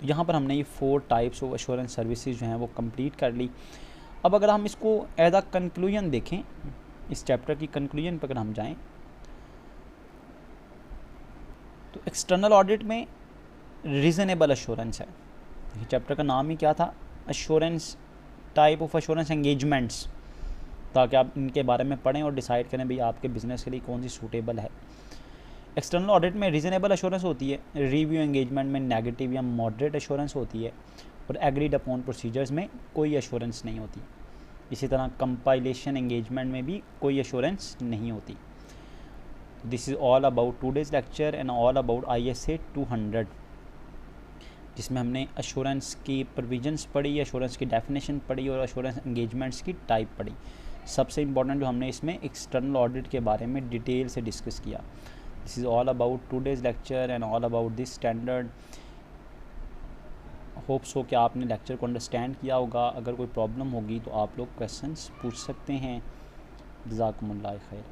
तो यहाँ पर हमने ये 4 टाइप्स ऑफ एश्योरेंस सर्विसेज जो हैं वो कंप्लीट कर ली। अब अगर हम इसको एज अ कंक्लूजन देखें, इस चैप्टर की कंक्लूजन पर अगर हम जाएं, तो एक्सटर्नल ऑडिट में रीज़नेबल एश्योरेंस है। ये चैप्टर का नाम ही क्या था, assurance, type of assurance engagements, ताकि आप इनके बारे में पढ़ें और डिसाइड करें भाई आपके बिज़नेस के लिए कौन सी सूटेबल है। एक्सटर्नल ऑडिट में रीज़नेबल एश्योरेंस होती है, रिव्यू एंगेजमेंट में नेगेटिव या मॉडरेट एश्योरेंस होती है, और एग्रीड अपॉन प्रोसीजर्स में कोई एश्योरेंस नहीं होती। इसी तरह कंपाइलेशन एंगेजमेंट में भी कोई एश्योरेंस नहीं होती। This is all about today's lecture and all about ISA 200, जिसमें हमने एश्योरेंस की प्रोविजंस पढ़ी, एश्योरेंस की डेफिनेशन पढ़ी और एश्योरेंस एंगेजमेंट्स की टाइप पढ़ी। सबसे इम्पॉर्टेंट जो हमने इसमें एक्सटर्नल ऑडिट के बारे में डिटेल से डिस्कस किया। This is all about today's lecture and all about this standard. Hopes हो कि आपने लेक्चर को अंडरस्टैंड किया होगा। अगर कोई प्रॉब्लम होगी तो आप लोग क्वेश्चंस पूछ सकते हैं। जज़ाकुमुल्लाह खैर।